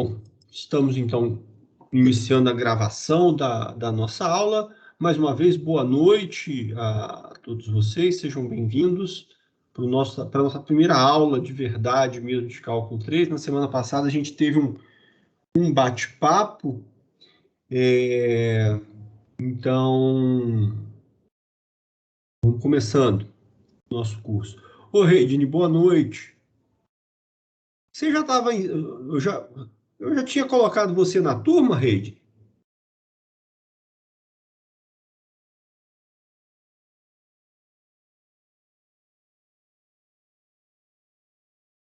Bom, estamos então iniciando a gravação da nossa aula. Mais uma vez, boa noite a todos vocês, sejam bem-vindos para a nossa primeira aula de verdade mesmo de Cálculo 3. Na semana passada a gente teve um bate-papo, então vamos começando o nosso curso. Ô, Reidine, boa noite. Você já estava... Eu já tinha colocado você na turma, Reidine?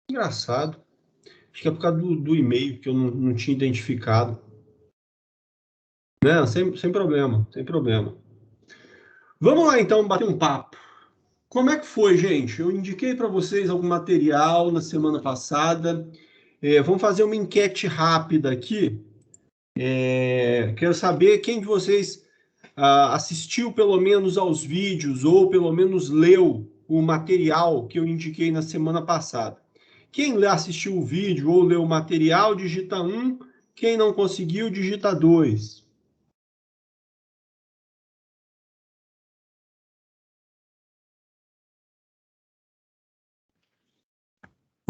Engraçado. Acho que é por causa do e-mail que eu não tinha identificado. Não, sem problema, sem problema. Vamos lá, então, bater um papo. Como é que foi, gente? Eu indiquei para vocês algum material na semana passada. Vamos fazer uma enquete rápida aqui. Quero saber quem de vocês assistiu pelo menos aos vídeos ou pelo menos leu o material que eu indiquei na semana passada. Quem assistiu o vídeo ou leu o material, digita 1. Quem não conseguiu, digita 2.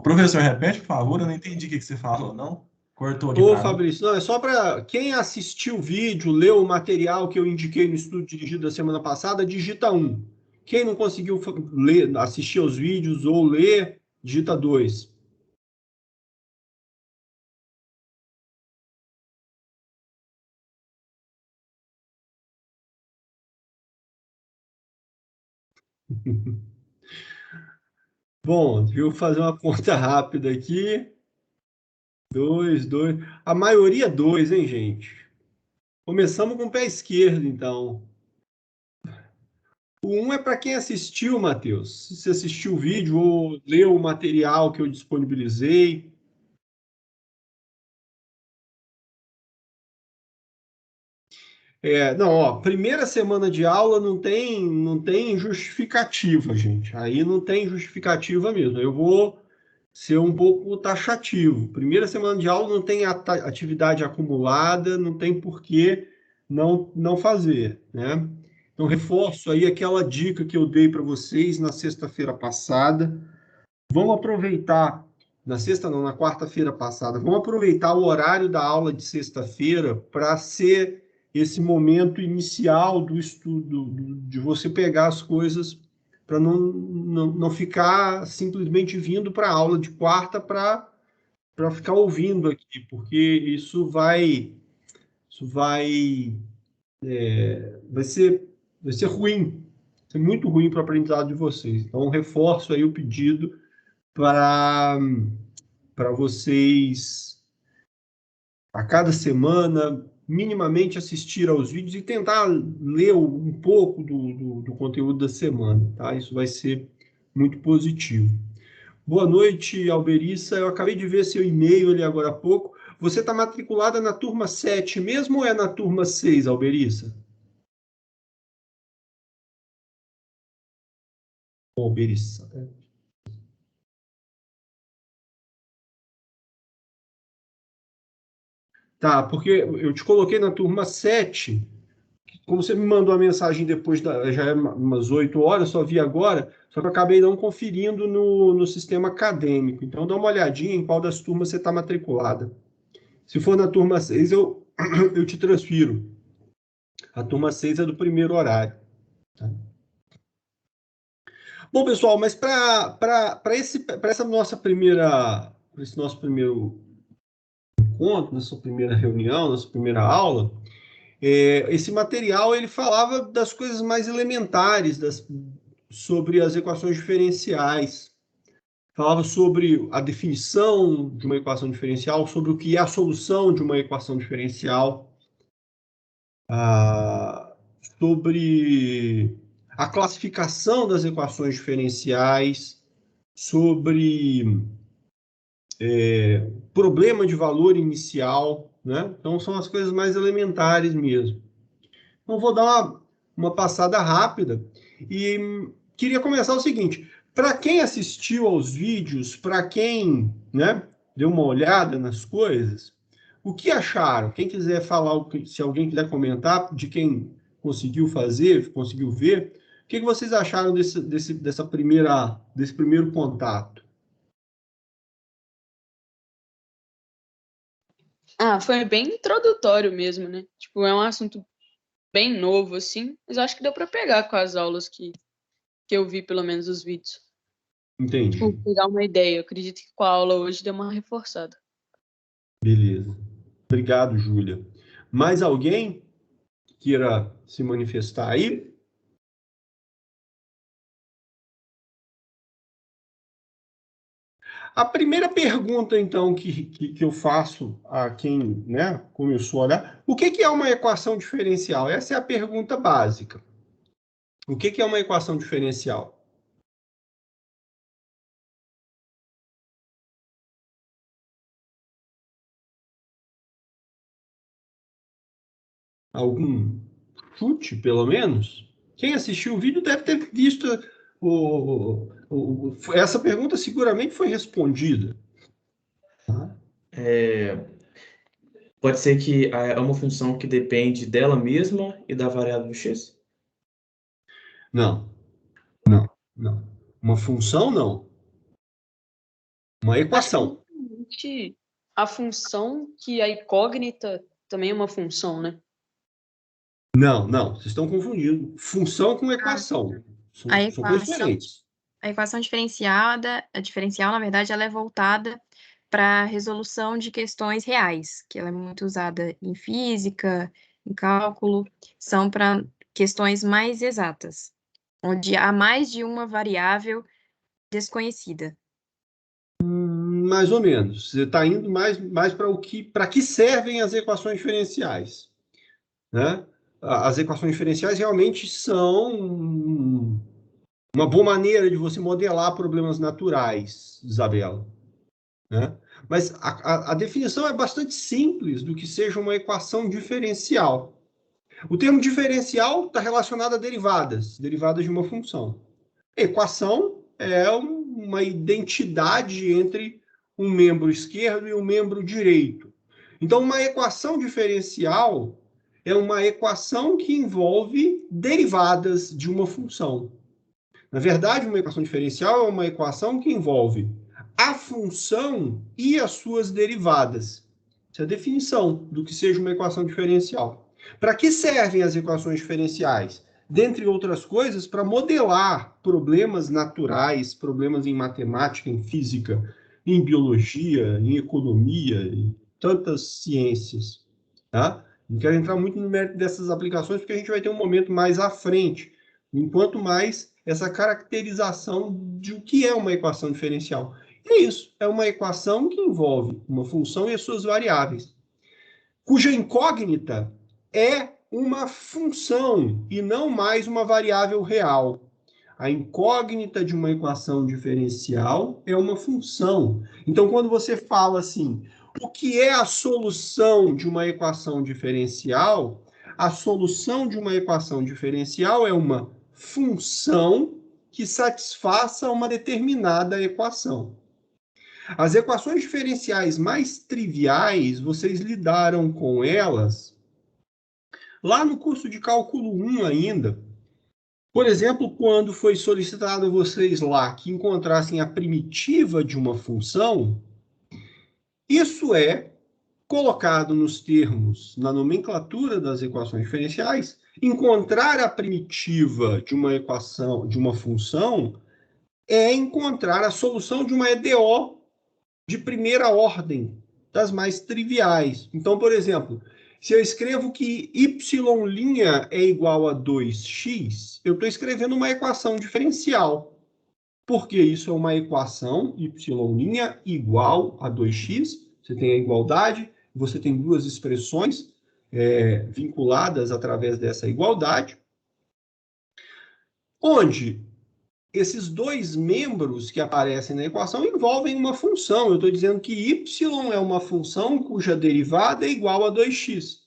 Professor, repete, por favor, eu não entendi o que você falou, não. Cortou aqui Ô, para mim. Fabrício, não, é só para quem assistiu o vídeo, leu o material que eu indiquei no estudo dirigido da semana passada, digita 1. Quem não conseguiu ler, assistir aos vídeos ou ler, digita 2. Bom, deixa eu fazer uma conta rápida aqui. 2, 2. A maioria 2, hein, gente? Começamos com o pé esquerdo, então. O 1 é para quem assistiu, Matheus. Se você assistiu o vídeo ou leu o material que eu disponibilizei. Não, ó, primeira semana de aula não tem justificativa, gente. Aí não tem justificativa mesmo. Eu vou ser um pouco taxativo. Primeira semana de aula não tem atividade acumulada, não tem por que não fazer, né? Então, reforço aí aquela dica que eu dei para vocês na sexta-feira passada. Vamos aproveitar, na sexta não, na quarta-feira passada, vamos aproveitar o horário da aula de sexta-feira para ser esse momento inicial do estudo, de você pegar as coisas, para não ficar simplesmente vindo para a aula de quarta para ficar ouvindo aqui, porque isso vai ser ruim, vai ser muito ruim para o aprendizado de vocês. Então, reforço aí o pedido para vocês, a cada semana, minimamente assistir aos vídeos e tentar ler um pouco do conteúdo da semana, tá? Isso vai ser muito positivo. Boa noite, Alberiça. Eu acabei de ver seu e-mail ali agora há pouco. Você está matriculada na turma 7 mesmo ou é na turma 6, Alberiça? Alberiça. Tá, porque eu te coloquei na turma 7. Como você me mandou a mensagem depois, já é umas 8 horas, só vi agora, só que eu acabei não conferindo no sistema acadêmico. Então, dá uma olhadinha em qual das turmas você está matriculada. Se for na turma 6, eu te transfiro. A turma 6 é do primeiro horário. Tá? Bom, pessoal, mas para esse nosso primeiro encontro, nossa primeira reunião, nossa primeira aula, esse material ele falava das coisas mais elementares sobre as equações diferenciais. Falava sobre a definição de uma equação diferencial, sobre o que é a solução de uma equação diferencial, sobre a classificação das equações diferenciais, sobre problema de valor inicial, né? Então, são as coisas mais elementares mesmo. Então, vou dar uma passada rápida e queria começar o seguinte: para quem assistiu aos vídeos, para quem, né, deu uma olhada nas coisas, O que acharam? Quem quiser falar, se alguém quiser comentar, de quem conseguiu fazer, conseguiu ver, o que vocês acharam desse primeiro contato? Foi bem introdutório mesmo, né? Tipo, é um assunto bem novo, assim, mas eu acho que deu para pegar com as aulas que eu vi, pelo menos, os vídeos. Entendi. Tipo, pegar uma ideia. Eu acredito que com a aula hoje deu uma reforçada. Beleza. Obrigado, Júlia. Mais alguém queira se manifestar aí? A primeira pergunta, então, que eu faço a quem, né, começou a olhar, o que é uma equação diferencial? Essa é a pergunta básica. O que é uma equação diferencial? Algum chute, pelo menos? Quem assistiu o vídeo deve ter visto essa pergunta seguramente foi respondida. Pode ser que é uma função que depende dela mesma e da variável x? Não. Uma função, não. Uma equação. A função que a incógnita também é uma função, né? Não. Vocês estão confundindo. Função com equação. São coisas diferentes. A equação diferenciada, a diferencial, na verdade, ela é voltada para a resolução de questões reais, que ela é muito usada em física, em cálculo, são para questões mais exatas, onde há mais de uma variável desconhecida. Mais ou menos. Você está indo mais para que servem as equações diferenciais, né? As equações diferenciais realmente são uma boa maneira de você modelar problemas naturais, Isabela, né? Mas a definição é bastante simples do que seja uma equação diferencial. O termo diferencial está relacionado a derivadas de uma função. Equação é uma identidade entre um membro esquerdo e um membro direito. Então, uma equação diferencial é uma equação que envolve derivadas de uma função. Na verdade, uma equação diferencial é uma equação que envolve a função e as suas derivadas. Essa é a definição do que seja uma equação diferencial. Para que servem as equações diferenciais? Dentre outras coisas, para modelar problemas naturais, problemas em matemática, em física, em biologia, em economia, em tantas ciências. Tá? Não quero entrar muito no mérito dessas aplicações, porque a gente vai ter um momento mais à frente. Enquanto mais essa caracterização de o que é uma equação diferencial. E é isso, é uma equação que envolve uma função e as suas variáveis, cuja incógnita é uma função e não mais uma variável real. A incógnita de uma equação diferencial é uma função. Então, quando você fala assim, o que é a solução de uma equação diferencial? A solução de uma equação diferencial é uma função que satisfaça uma determinada equação. As equações diferenciais mais triviais, vocês lidaram com elas lá no curso de cálculo 1 ainda. Por exemplo, quando foi solicitado a vocês lá que encontrassem a primitiva de uma função, isso é colocado nos termos, na nomenclatura das equações diferenciais, encontrar a primitiva de uma equação, de uma função, é encontrar a solução de uma EDO de primeira ordem, das mais triviais. Então, por exemplo, se eu escrevo que y' é igual a 2x, eu estou escrevendo uma equação diferencial. Porque isso é uma equação, y' igual a 2x, você tem a igualdade, você tem duas expressões vinculadas através dessa igualdade, onde esses dois membros que aparecem na equação envolvem uma função. Eu estou dizendo que y é uma função cuja derivada é igual a 2x.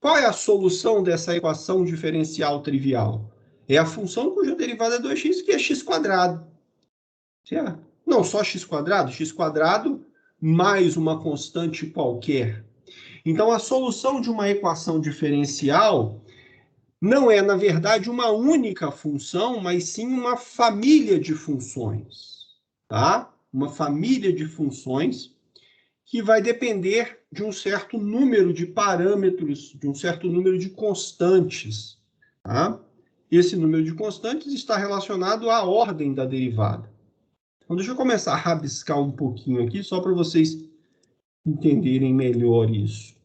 Qual é a solução dessa equação diferencial trivial? É a função cuja derivada é 2x, que é x². Certo? Não só x², x² mais uma constante qualquer. Então, a solução de uma equação diferencial não é, na verdade, uma única função, mas sim uma família de funções, tá? Uma família de funções que vai depender de um certo número de parâmetros, de um certo número de constantes, tá? Esse número de constantes está relacionado à ordem da derivada. Então, deixa eu começar a rabiscar um pouquinho aqui, só para vocês entenderem melhor isso.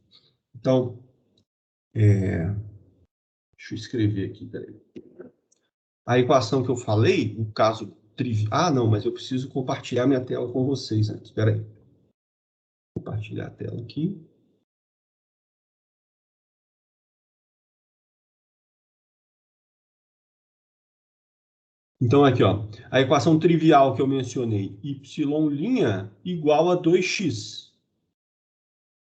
Então, deixa eu escrever aqui, peraí. A equação que eu falei, o caso trivial... Ah, não, mas eu preciso compartilhar minha tela com vocês antes. Espera aí. Compartilhar a tela aqui. Então, aqui, ó, a equação trivial que eu mencionei, y' igual a 2x.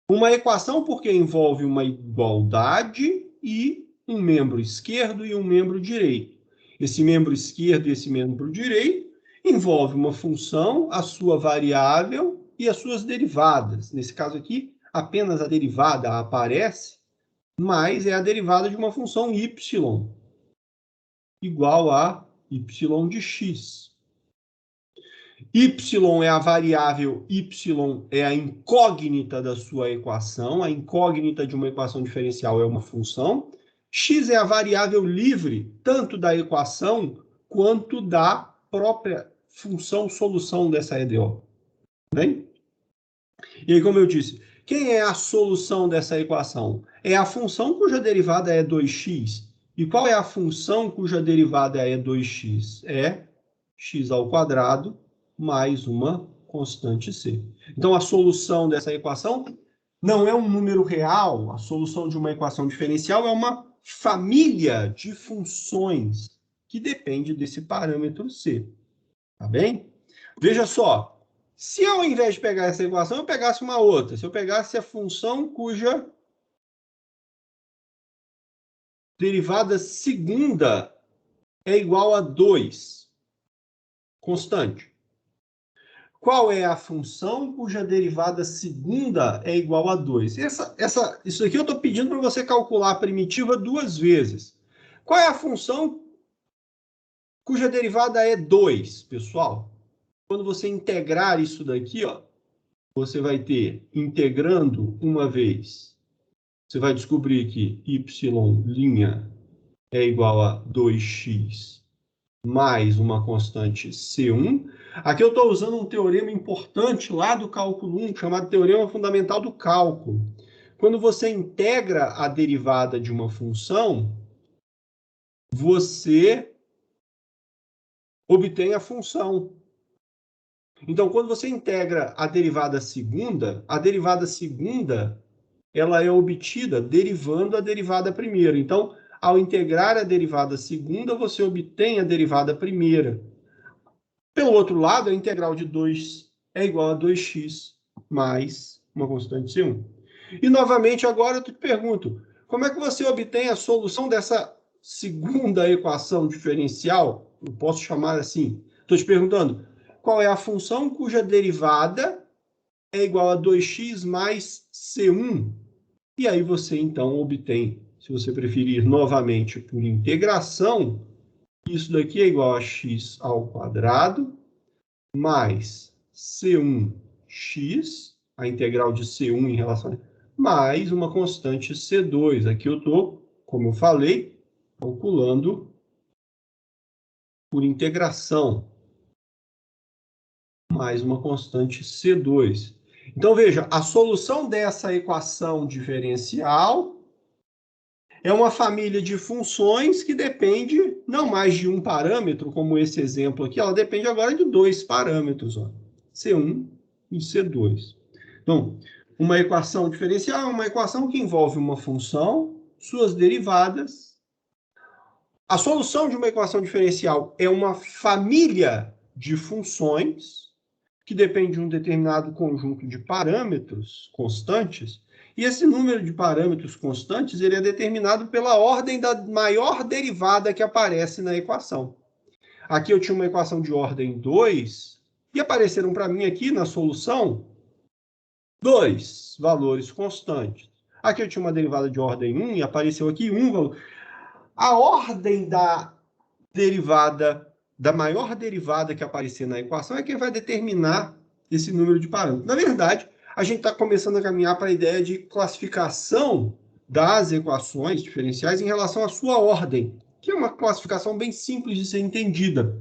Uma equação porque envolve uma igualdade e um membro esquerdo e um membro direito. Esse membro esquerdo e esse membro direito envolve uma função, a sua variável e as suas derivadas. Nesse caso aqui, apenas a derivada aparece, mas é a derivada de uma função y igual a y de x. Y é a variável, y é a incógnita da sua equação. A incógnita de uma equação diferencial é uma função. X é a variável livre, tanto da equação quanto da própria função solução dessa EDO. Bem? E aí, como eu disse, quem é a solução dessa equação? É a função cuja derivada é 2x. E qual é a função cuja derivada é 2x? É x ao quadrado mais uma constante c. Então, a solução dessa equação não é um número real. A solução de uma equação diferencial é uma família de funções que depende desse parâmetro c. Tá bem? Veja só. Se ao invés de pegar essa equação, eu pegasse uma outra. Se eu pegasse a função cuja derivada segunda é igual a 2, constante. Qual é a função cuja derivada segunda é igual a 2? Isso aqui eu estou pedindo para você calcular a primitiva 2 vezes. Qual é a função cuja derivada é 2, pessoal? Quando você integrar isso daqui, ó, você vai ter, integrando uma vez, você vai descobrir que y' é igual a 2x mais uma constante C1. Aqui eu estou usando um teorema importante lá do cálculo 1, chamado teorema fundamental do cálculo. Quando você integra a derivada de uma função, você obtém a função. Então, quando você integra a derivada segunda ela é obtida derivando a derivada primeira. Então, ao integrar a derivada segunda, você obtém a derivada primeira. Pelo outro lado, a integral de 2 é igual a 2x mais uma constante C1. E, novamente, agora eu te pergunto, como é que você obtém a solução dessa segunda equação diferencial? Eu posso chamar assim. Estou te perguntando, qual é a função cuja derivada é igual a 2x mais C1? E aí você, então, obtém, se você preferir novamente por integração, isso daqui é igual a x ao quadrado mais C1x, a integral de C1 em relação a... mais uma constante C2. Aqui eu estou, como eu falei, calculando por integração, mais uma constante C2. Então, veja, a solução dessa equação diferencial é uma família de funções que depende não mais de um parâmetro, como esse exemplo aqui, ela depende agora de 2 parâmetros, ó, C1 e C2. Então, uma equação diferencial é uma equação que envolve uma função, suas derivadas. A solução de uma equação diferencial é uma família de funções que depende de um determinado conjunto de parâmetros constantes, e esse número de parâmetros constantes ele é determinado pela ordem da maior derivada que aparece na equação. Aqui eu tinha uma equação de ordem 2, e apareceram para mim aqui na solução 2 valores constantes. Aqui eu tinha uma derivada de ordem 1 e apareceu aqui 1 valor. A ordem da derivada, da maior derivada que aparecer na equação é quem vai determinar esse número de parâmetros. Na verdade, a gente está começando a caminhar para a ideia de classificação das equações diferenciais em relação à sua ordem, que é uma classificação bem simples de ser entendida.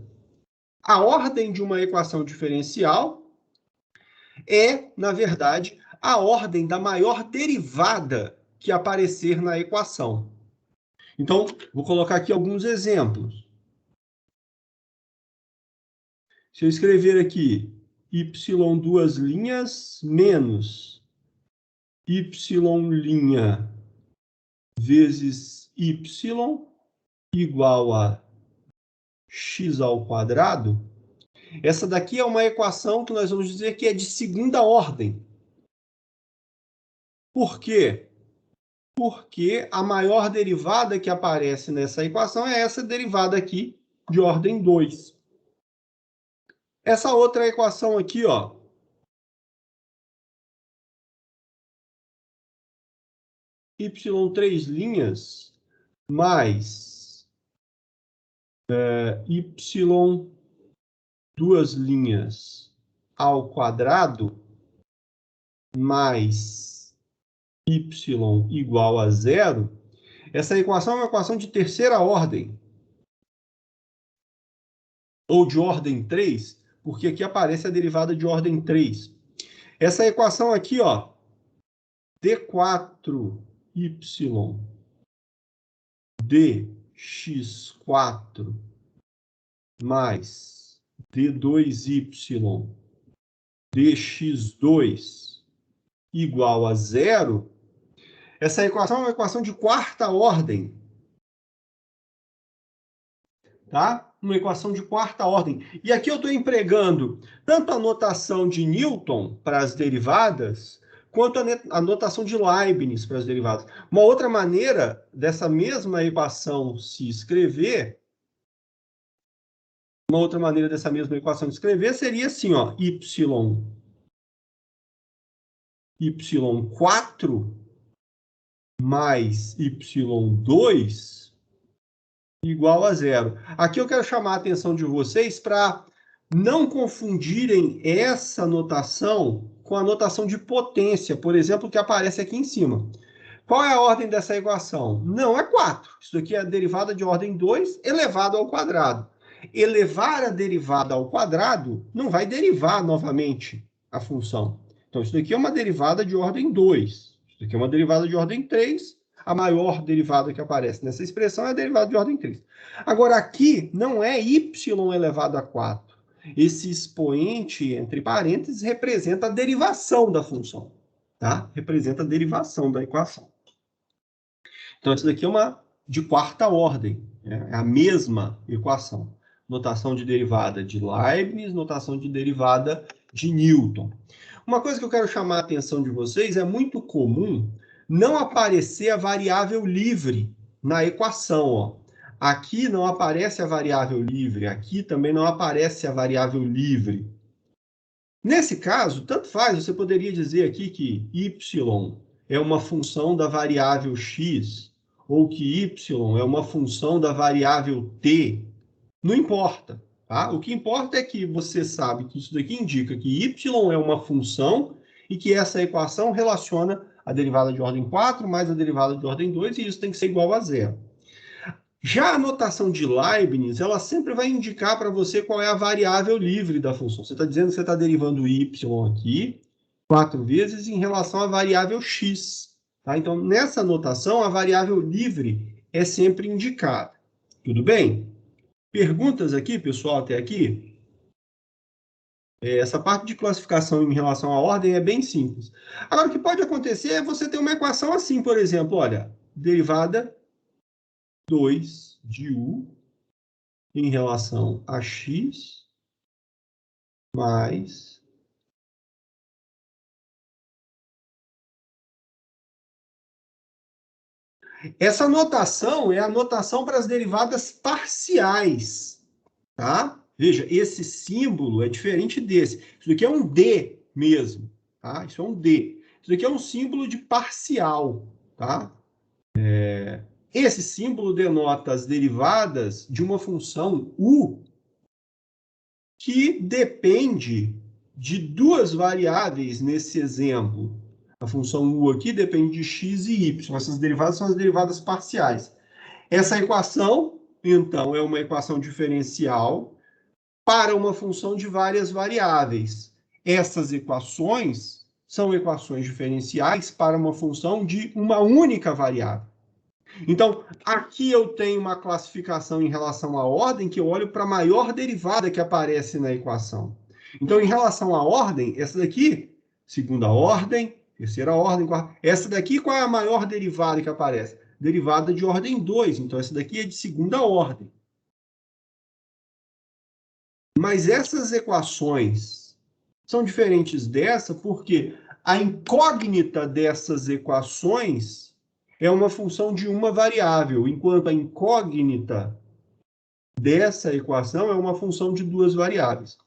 A ordem de uma equação diferencial é, na verdade, a ordem da maior derivada que aparecer na equação. Então, vou colocar aqui alguns exemplos. Se eu escrever aqui y duas linhas menos y' vezes y igual a x ao quadrado, essa daqui é uma equação que nós vamos dizer que é de segunda ordem. Por quê? Porque a maior derivada que aparece nessa equação é essa derivada aqui de ordem 2. Essa outra equação aqui, ó, y3' mais y duas linhas ao quadrado mais y igual a 0, essa equação é uma equação de terceira ordem, ou de ordem 3, porque aqui aparece a derivada de ordem 3. Essa equação aqui, ó, d4y dx4 mais d2y dx2 igual a 0, essa equação é uma equação de quarta ordem. Tá? Uma equação de quarta ordem. E aqui eu estou empregando tanto a notação de Newton para as derivadas, quanto a notação de Leibniz para as derivadas. Uma outra maneira dessa mesma equação se escrever, seria assim, ó, y4 mais y2 igual a 0. Aqui eu quero chamar a atenção de vocês para não confundirem essa notação com a notação de potência, por exemplo, que aparece aqui em cima. Qual é a ordem dessa equação? Não é 4. Isso aqui é a derivada de ordem 2 elevado ao quadrado. Elevar a derivada ao quadrado não vai derivar novamente a função. Então, isso daqui é uma derivada de ordem 2. Isso daqui é uma derivada de ordem 3. A maior derivada que aparece nessa expressão é a derivada de ordem 3. Agora, aqui não é y elevado a 4. Esse expoente, entre parênteses, representa a derivação da função. Tá? Representa a derivação da equação. Então, isso daqui é uma de quarta ordem. É a mesma equação. Notação de derivada de Leibniz, notação de derivada de Newton. Uma coisa que eu quero chamar a atenção de vocês, é muito comum não aparecer a variável livre na equação. Ó. Aqui não aparece a variável livre, aqui também não aparece a variável livre. Nesse caso, tanto faz, você poderia dizer aqui que y é uma função da variável x, ou que y é uma função da variável t. Não importa. Tá? O que importa é que você sabe que isso daqui indica que y é uma função e que essa equação relaciona a derivada de ordem 4 mais a derivada de ordem 2, e isso tem que ser igual a 0. Já a notação de Leibniz, ela sempre vai indicar para você qual é a variável livre da função. Você está dizendo que você está derivando y aqui 4 vezes em relação à variável x. Tá? Então, nessa notação, a variável livre é sempre indicada. Tudo bem? Perguntas aqui, pessoal, até aqui? Essa parte de classificação em relação à ordem é bem simples. Agora, o que pode acontecer é você ter uma equação assim, por exemplo, olha, derivada 2 de u em relação a x mais essa notação é a notação para as derivadas parciais, tá? Veja, esse símbolo é diferente desse. Isso aqui é um D mesmo, tá? Isso é um D. Isso aqui é um símbolo de parcial, tá? Esse símbolo denota as derivadas de uma função u que depende de duas variáveis nesse exemplo. A função u aqui depende de x e y. Essas derivadas são as derivadas parciais. Essa equação, então, é uma equação diferencial para uma função de várias variáveis. Essas equações são equações diferenciais para uma função de uma única variável. Então, aqui eu tenho uma classificação em relação à ordem, que eu olho para a maior derivada que aparece na equação. Então, em relação à ordem, essa daqui, segunda ordem, terceira ordem, quarta. Essa daqui, qual é a maior derivada que aparece? Derivada de ordem 2. Então, essa daqui é de segunda ordem. Mas essas equações são diferentes dessa porque a incógnita dessas equações é uma função de uma variável, enquanto a incógnita dessa equação é uma função de duas variáveis.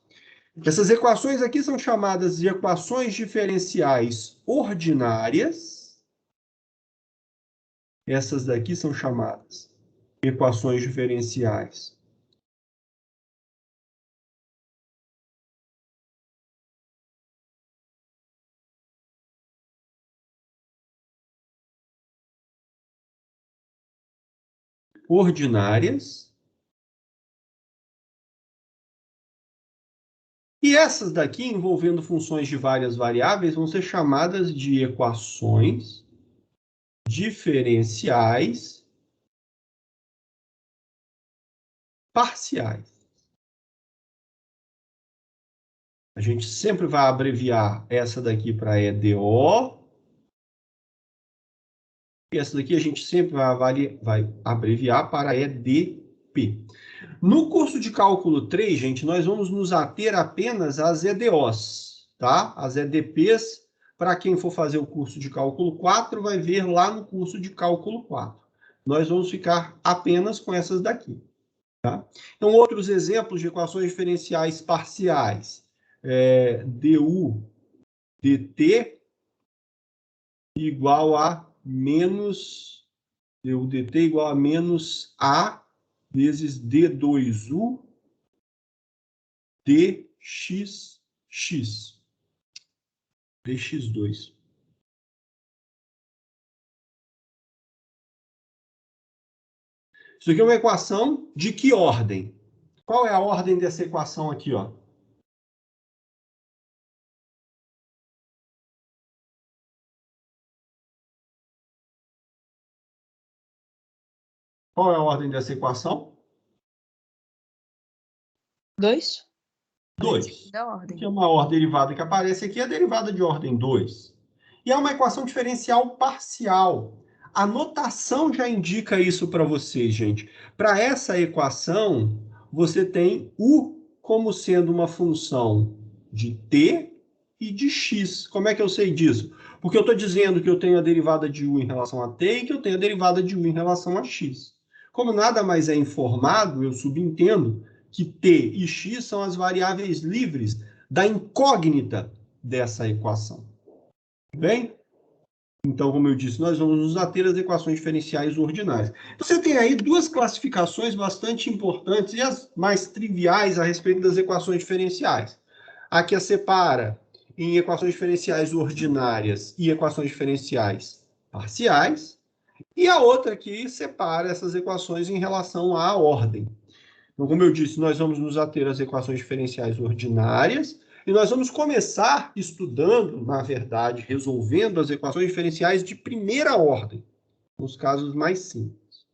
Essas equações aqui são chamadas de equações diferenciais ordinárias. Essas daqui são chamadas equações diferenciais ordinárias. E essas daqui, envolvendo funções de várias variáveis, vão ser chamadas de equações diferenciais parciais. A gente sempre vai abreviar essa daqui para EDO. E essa daqui a gente sempre vai abreviar para EDP. No curso de cálculo 3, gente, nós vamos nos ater apenas às EDOs, tá? As EDPs, para quem for fazer o curso de cálculo 4, vai ver lá no curso de cálculo 4. Nós vamos ficar apenas com essas daqui, tá? Então, outros exemplos de equações diferenciais parciais. du dt igual a menos du dt igual a menos a vezes d2u dxx dx2. Isso aqui é uma equação de que ordem? Qual é a ordem dessa equação aqui, ó? Qual é a ordem dessa equação? 2. 2. Da ordem. Que é uma ordem derivada que aparece aqui, é a derivada de ordem 2. E é uma equação diferencial parcial. A notação já indica isso para vocês, gente. Para essa equação, você tem u como sendo uma função de t e de x. Como é que eu sei disso? Porque eu estou dizendo que eu tenho a derivada de u em relação a t e que eu tenho a derivada de u em relação a x. Como nada mais é informado, eu subentendo que t e x são as variáveis livres da incógnita dessa equação. Bem? Então, como eu disse, nós vamos nos ater às equações diferenciais ordinárias. Então, você tem aí duas classificações bastante importantes e as mais triviais a respeito das equações diferenciais. A que as separa em equações diferenciais ordinárias e equações diferenciais parciais, e a outra que separa essas equações em relação à ordem. Então, como eu disse, nós vamos nos ater às equações diferenciais ordinárias e nós vamos começar estudando, na verdade, resolvendo as equações diferenciais de primeira ordem, nos casos mais simples.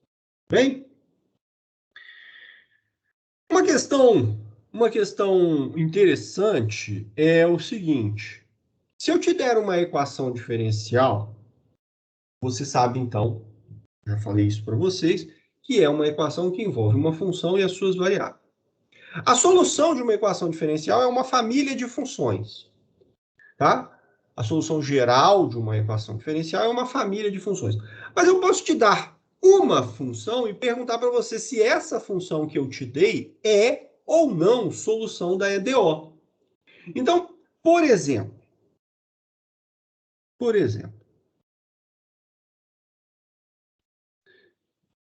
Bem? Uma questão interessante é o seguinte: se eu te der uma equação diferencial, você sabe, então, já falei isso para vocês, que é uma equação que envolve uma função e as suas variáveis. A solução de uma equação diferencial é uma família de funções, tá? A solução geral de uma equação diferencial é uma família de funções. Mas eu posso te dar uma função e perguntar para você se essa função que eu te dei é ou não solução da EDO. Então, por exemplo, Por exemplo,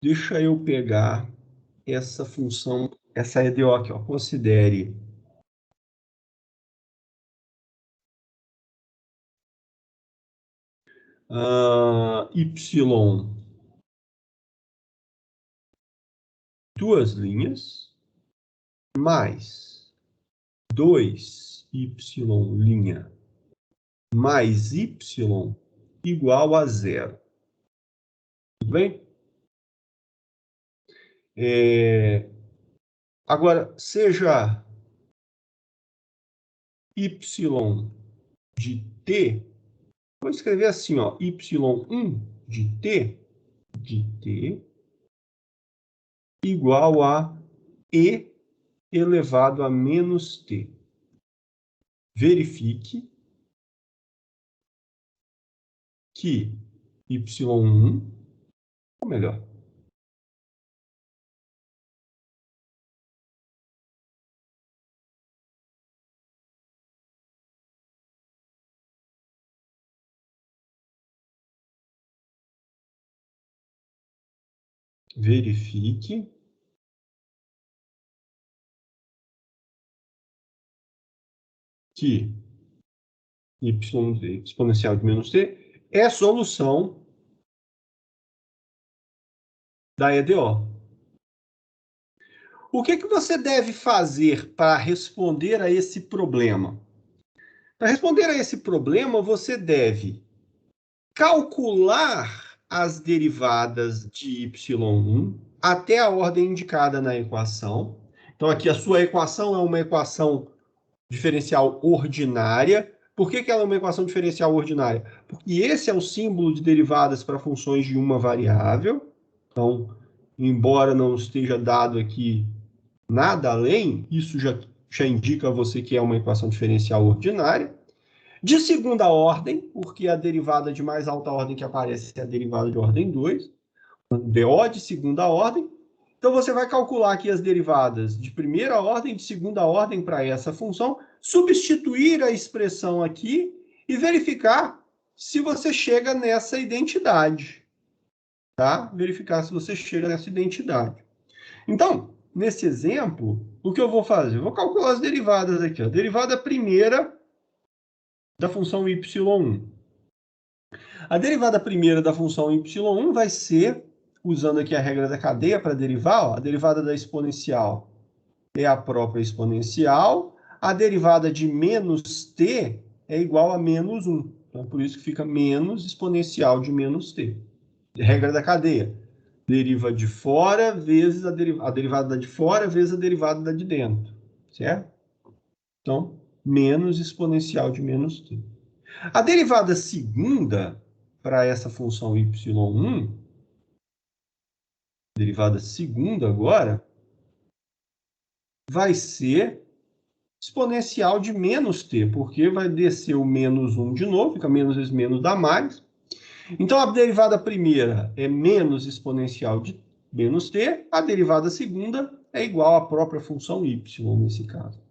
deixa eu pegar essa função, essa EDO aqui, ó, considere y duas linhas mais 2y' mais y igual a 0. Tudo bem? Agora, seja y de t, vou escrever assim, ó, y1 de t igual a e elevado a menos t. Verifique que y1, ou melhor, verifique que y exponencial de menos t é solução da EDO. O que você deve fazer para responder a esse problema? Para responder a esse problema, você deve calcular as derivadas de y1 até a ordem indicada na equação. Então, aqui a sua equação é uma equação diferencial ordinária. Por que ela é uma equação diferencial ordinária? Porque esse é o símbolo de derivadas para funções de uma variável. Então, embora não esteja dado aqui nada além, isso já indica a você que é uma equação diferencial ordinária. De segunda ordem, porque a derivada de mais alta ordem que aparece é a derivada de ordem 2, DO de segunda ordem. Então, você vai calcular aqui as derivadas de primeira ordem, de segunda ordem para essa função, substituir a expressão aqui e verificar se você chega nessa identidade. Tá? Verificar se você chega nessa identidade. Então, nesse exemplo, o que eu vou fazer? Eu vou calcular as derivadas aqui. A derivada primeira da função y1. A derivada primeira da função y1 vai ser, usando aqui a regra da cadeia para derivar, ó, a derivada da exponencial é a própria exponencial, a derivada de menos t é igual a menos 1. Então, por isso que fica menos exponencial de menos t. Regra da cadeia. Deriva de fora vezes a derivada de fora vezes a derivada da de dentro. Certo? Então, menos exponencial de menos t. A derivada segunda para essa função y1, derivada segunda agora, vai ser exponencial de menos t, porque vai descer o menos 1 de novo, fica menos vezes menos dá mais. Então, a derivada primeira é menos exponencial de menos t, a derivada segunda é igual à própria função y, nesse caso.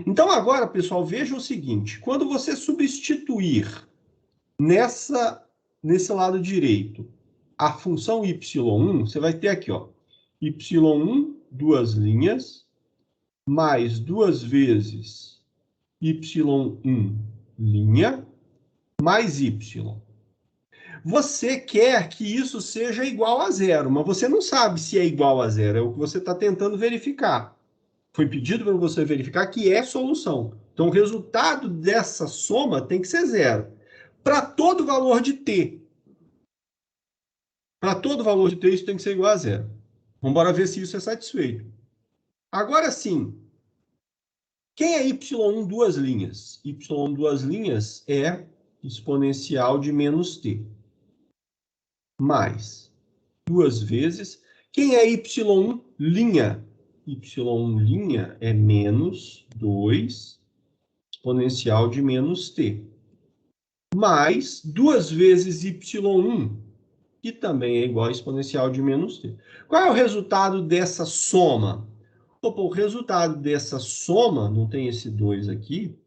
Então, agora, pessoal, veja o seguinte, quando você substituir nesse lado direito a função y1, você vai ter aqui, ó, y1, duas linhas, mais duas vezes y1 linha, mais y. Você quer que isso seja igual a zero, mas você não sabe se é igual a zero, é o que você está tentando verificar. Foi pedido para você verificar que é solução. Então, o resultado dessa soma tem que ser zero. Para todo valor de t. Para todo valor de t, isso tem que ser igual a zero. Vamos embora ver se isso é satisfeito. Agora sim, quem é y1 duas linhas? Y1 duas linhas é exponencial de menos t. Mais duas vezes. Quem é y1 linha? Y1 linha é menos 2 exponencial de menos t. Mais duas vezes y1, que também é igual a exponencial de menos t. Qual é o resultado dessa soma? Opa, o resultado dessa soma, não tem esse 2 aqui,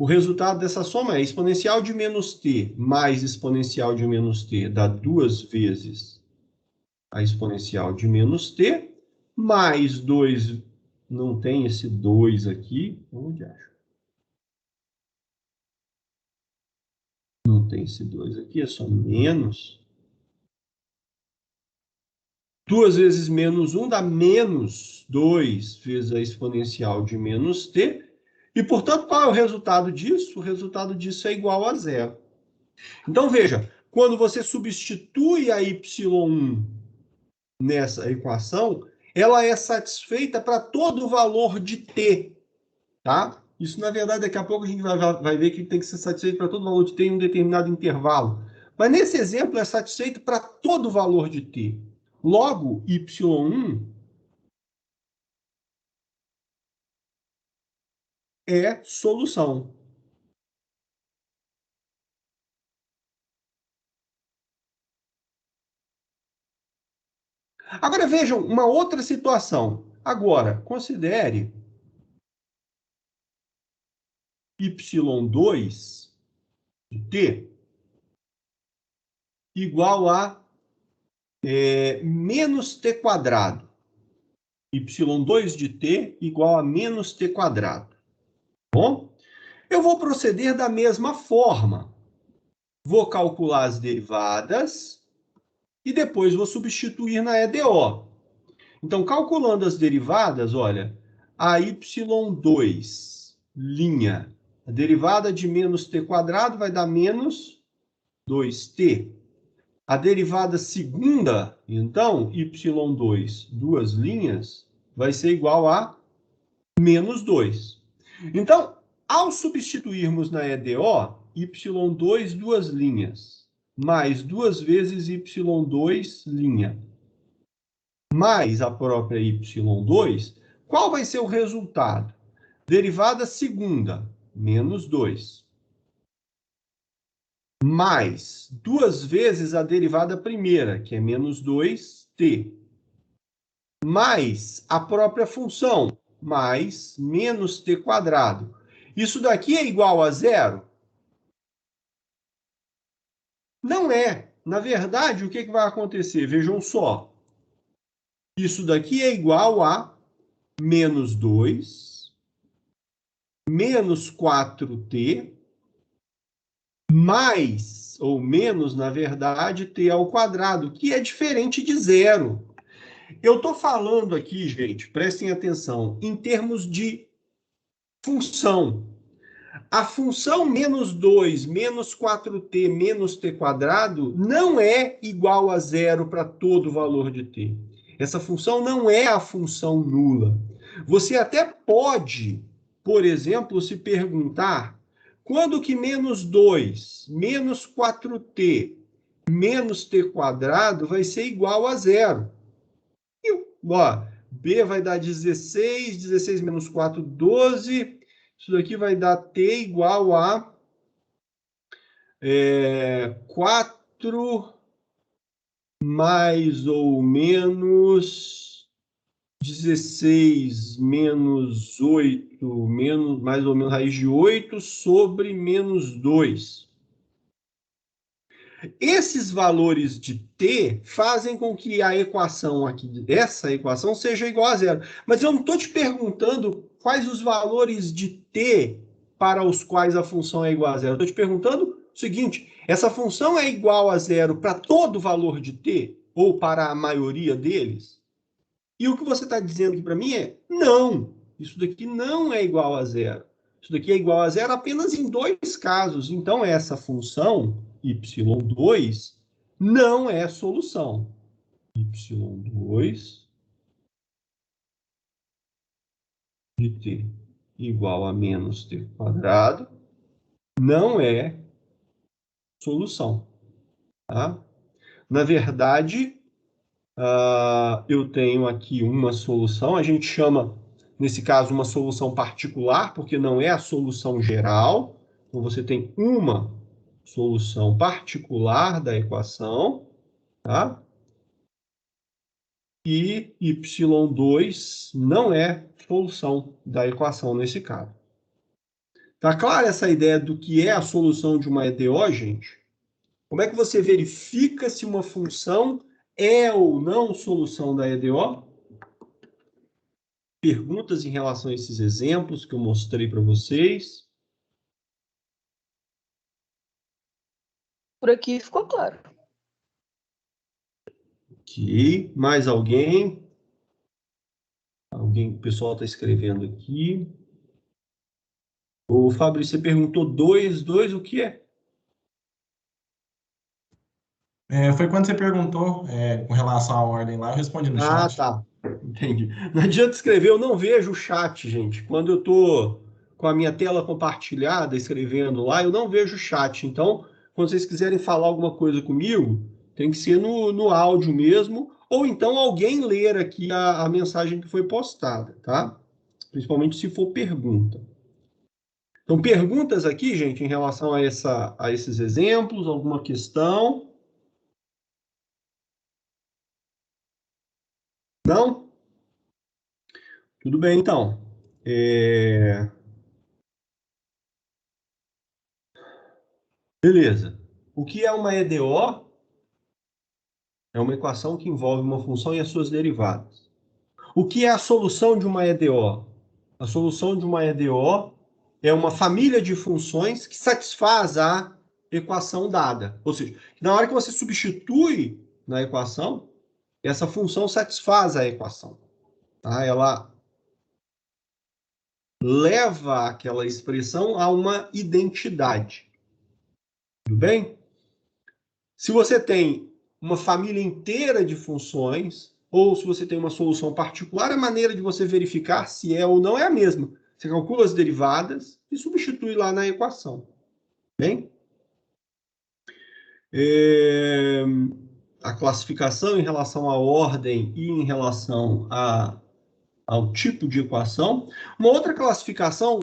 O resultado dessa soma é exponencial de menos t mais exponencial de menos t dá 2 vezes a exponencial de menos t, mais 2, não tem esse 2 aqui, onde acho? Não tem esse 2 aqui, é só menos. 2 vezes menos 1 dá menos 2 vezes a exponencial de menos t. E, portanto, qual é o resultado disso? O resultado disso é igual a zero. Então, veja, quando você substitui a y1 nessa equação, ela é satisfeita para todo o valor de t, tá? Isso, na verdade, daqui a pouco a gente vai ver que tem que ser satisfeito para todo o valor de t em um determinado intervalo. Mas, nesse exemplo, é satisfeito para todo o valor de t. Logo, y1 é solução. Agora vejam uma outra situação. Agora, considere y2 de t igual a menos t quadrado. y2 de t igual a menos t quadrado. Bom, eu vou proceder da mesma forma. Vou calcular as derivadas e depois vou substituir na EDO. Então, calculando as derivadas, olha, a y2, linha, a derivada de menos t quadrado vai dar menos 2t. A derivada segunda, então, y2, duas linhas, vai ser igual a menos 2. Então, ao substituirmos na EDO, y2, duas linhas, mais 2 vezes y2, linha, mais a própria y2, qual vai ser o resultado? Derivada segunda, menos 2. Mais 2 vezes a derivada primeira, que é menos 2t. Mais a própria função, mais menos t quadrado. Isso daqui é igual a zero? Não é. Na verdade, o que vai acontecer? Vejam só. Isso daqui é igual a menos 2, menos 4t, mais, ou menos, na verdade, t ao quadrado, que é diferente de zero. Eu estou falando aqui, gente, prestem atenção, em termos de função. A função menos 2, menos 4t, menos t quadrado, não é igual a zero para todo valor de t. Essa função não é a função nula. Você até pode, por exemplo, se perguntar quando que menos 2, menos 4t, menos t quadrado vai ser igual a zero. E, ó, b vai dar 16, 16 menos 4, 12. Isso daqui vai dar t igual a 4 mais ou menos 16 menos 8, menos, mais ou menos raiz de 8 sobre menos 2. Esses valores de t fazem com que a equação aqui, essa equação, seja igual a zero. Mas eu não estou te perguntando quais os valores de t para os quais a função é igual a zero. Estou te perguntando o seguinte, essa função é igual a zero para todo valor de t? Ou para a maioria deles? E o que você está dizendo aqui para mim é, não, isso daqui não é igual a zero. Isso daqui é igual a zero apenas em 2 casos. Então, essa função y2 não é solução. y2 de t igual a menos t quadrado não é solução. Tá? Na verdade, eu tenho aqui uma solução, a gente chama, nesse caso, uma solução particular, porque não é a solução geral. Então, você tem uma solução particular da equação, tá? E y2 não é solução da equação nesse caso. Tá clara essa ideia do que é a solução de uma EDO, gente? Como é que você verifica se uma função é ou não solução da EDO? Perguntas em relação a esses exemplos que eu mostrei para vocês? Por aqui ficou claro. Ok. Mais alguém? O pessoal está escrevendo aqui. O Fabrício, você perguntou 2, o que é? Foi quando você perguntou com relação à ordem lá, eu respondi no chat. Tá. Entendi. Não adianta escrever, eu não vejo o chat, gente. Quando eu estou com a minha tela compartilhada, escrevendo lá, eu não vejo o chat. Então, quando vocês quiserem falar alguma coisa comigo, tem que ser no áudio mesmo, ou então alguém ler aqui a mensagem que foi postada, tá? Principalmente se for pergunta. Então, perguntas aqui, gente, em relação a esses exemplos, alguma questão? Não? Tudo bem, então. Beleza. O que é uma EDO? É uma equação que envolve uma função e as suas derivadas. O que é a solução de uma EDO? A solução de uma EDO é uma família de funções que satisfaz a equação dada. Ou seja, na hora que você substitui na equação, essa função satisfaz a equação. Tá? Ela leva aquela expressão a uma identidade. Tudo bem? Se você tem uma família inteira de funções, ou se você tem uma solução particular, a maneira de você verificar se é ou não é a mesma. Você calcula as derivadas e substitui lá na equação. Bem? A classificação em relação à ordem e em relação ao tipo de equação. Uma outra classificação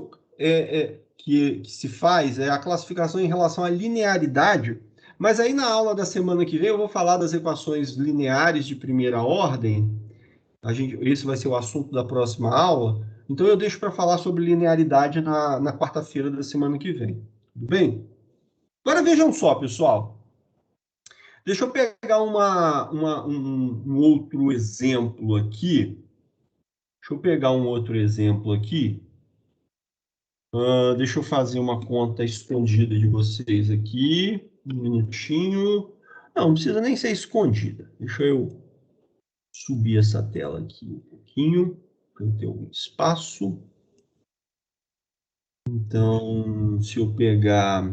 que se faz é a classificação em relação à linearidade, mas aí na aula da semana que vem eu vou falar das equações lineares de primeira ordem. Esse vai ser o assunto da próxima aula. Então eu deixo para falar sobre linearidade na quarta-feira da semana que vem. Tudo bem? Agora vejam só, pessoal. Deixa eu pegar um outro exemplo aqui. Deixa eu pegar um outro exemplo aqui. Deixa eu fazer uma conta escondida de vocês aqui. Um minutinho. Não precisa nem ser escondida. Deixa eu subir essa tela aqui um pouquinho, para eu ter algum espaço. Então, se eu pegar...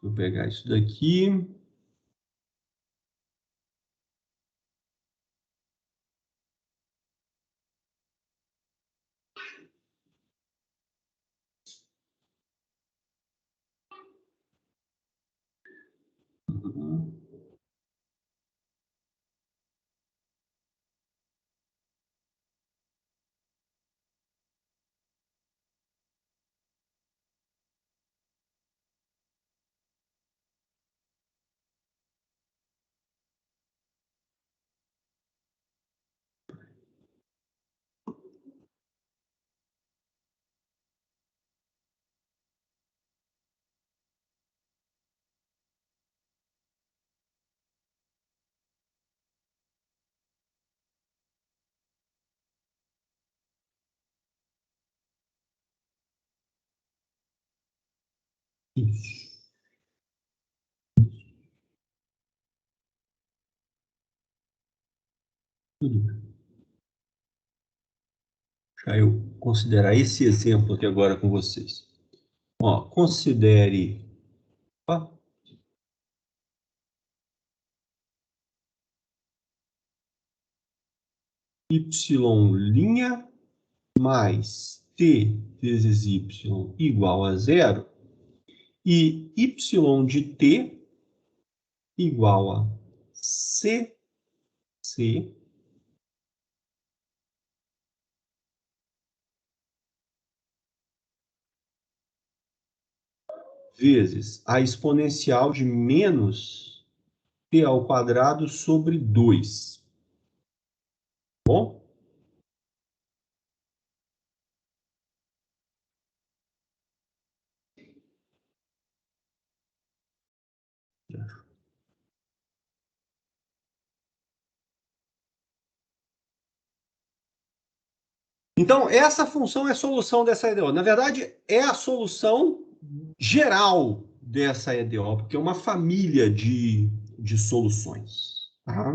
Se eu pegar isso daqui... Isso. Tudo bem. Deixa eu considerar esse exemplo aqui agora com vocês. Ó, considere... Opa. Y' mais t vezes y igual a zero e y de t igual a cc vezes a exponencial de menos t ao quadrado sobre 2. Bom? Então, essa função é a solução dessa EDO. Na verdade, é a solução geral dessa EDO, porque é uma família de soluções. Tá?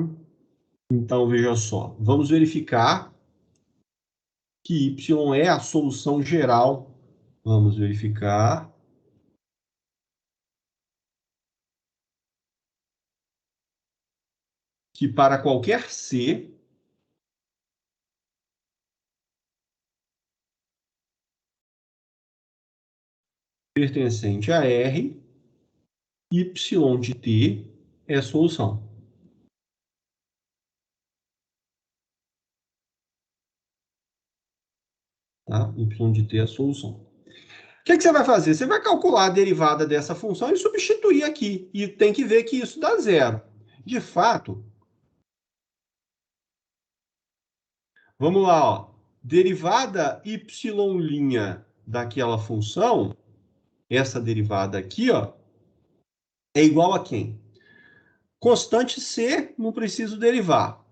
Então, veja só. Vamos verificar que Y é a solução geral. Vamos verificar. Que para qualquer C, pertencente a R, Y de T é a solução. Tá? Y de T é a solução. O que você vai fazer? Você vai calcular a derivada dessa função e substituir aqui. E tem que ver que isso dá zero. De fato, vamos lá, ó. Derivada y' daquela função, essa derivada aqui, ó, é igual a quem? Constante C, não preciso derivar.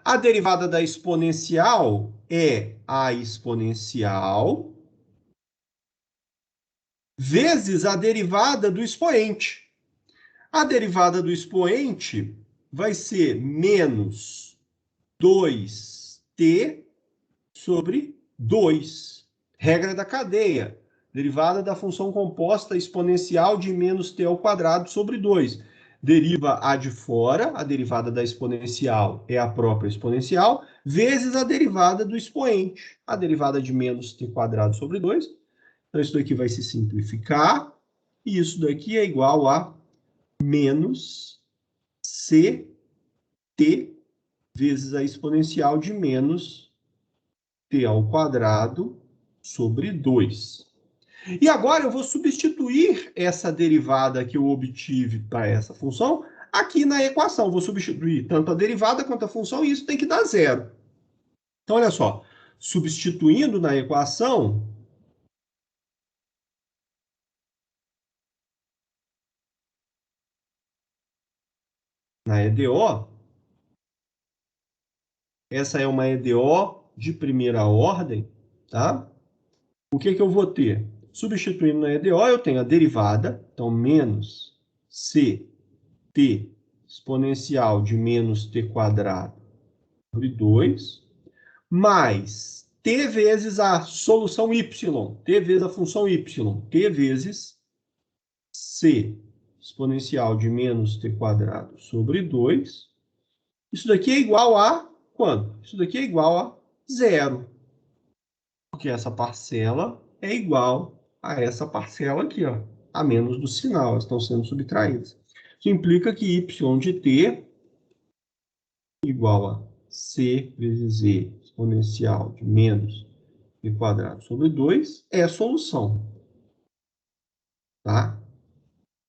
A derivada da exponencial é a exponencial vezes a derivada do expoente. A derivada do expoente vai ser menos 2t sobre 2. Regra da cadeia. Derivada da função composta exponencial de menos t ao quadrado sobre 2. Deriva a de fora, a derivada da exponencial é a própria exponencial, vezes a derivada do expoente, a derivada de menos t quadrado sobre 2. Então, isso daqui vai se simplificar, e isso daqui é igual a menos ct vezes a exponencial de menos t ao quadrado sobre 2. E agora eu vou substituir essa derivada que eu obtive para essa função aqui na equação. Vou substituir tanto a derivada quanto a função e isso tem que dar zero. Então, olha só. Substituindo na equação, na EDO, essa é uma EDO de primeira ordem, tá? O que eu vou ter? Substituindo na EDO, eu tenho a derivada, então menos ct exponencial de menos t quadrado sobre 2, mais t vezes a solução y, t vezes a função y, t vezes c exponencial de menos t quadrado sobre 2. Isso daqui é igual a quanto? Isso daqui é igual a zero. Porque essa parcela é igual a essa parcela aqui, ó, a menos do sinal, elas estão sendo subtraídas. Isso implica que y de t igual a c vezes z exponencial de menos t quadrado sobre 2 é a solução. Tá?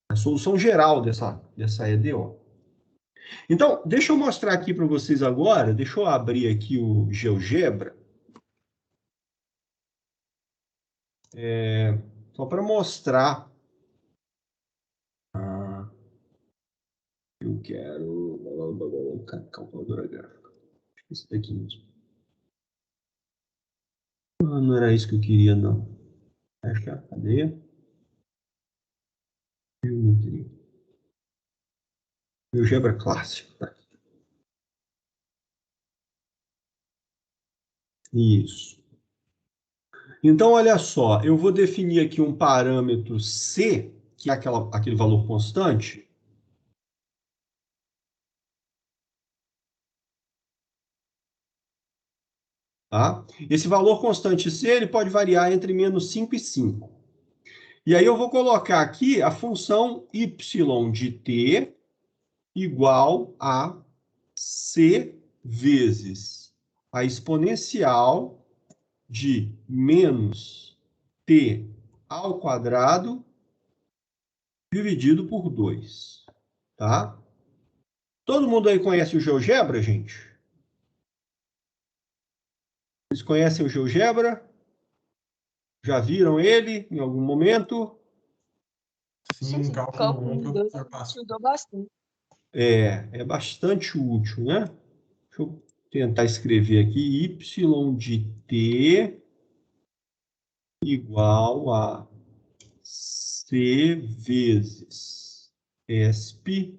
A solução geral dessa EDO. Então, deixa eu mostrar aqui para vocês agora, deixa eu abrir aqui o GeoGebra. Só para mostrar. Eu quero calculadora gráfica. Esse daqui mesmo. Não era isso que eu queria, não. Fecha, cadê? Geometria. GeoGebra clássico. Tá. Isso. Então, olha só. Eu vou definir aqui um parâmetro C, que é aquele valor constante. Tá? Esse valor constante C ele pode variar entre menos 5 e 5. E aí eu vou colocar aqui a função y de t igual a C vezes a exponencial de menos t ao quadrado dividido por 2. Tá? Todo mundo aí conhece o GeoGebra, gente? Vocês conhecem o GeoGebra? Já viram ele em algum momento? Sim, cálculo 1 que o professor passou. Estudou bastante. É bastante útil, né? Deixa eu tentar escrever aqui. Y de t igual a C vezes ESP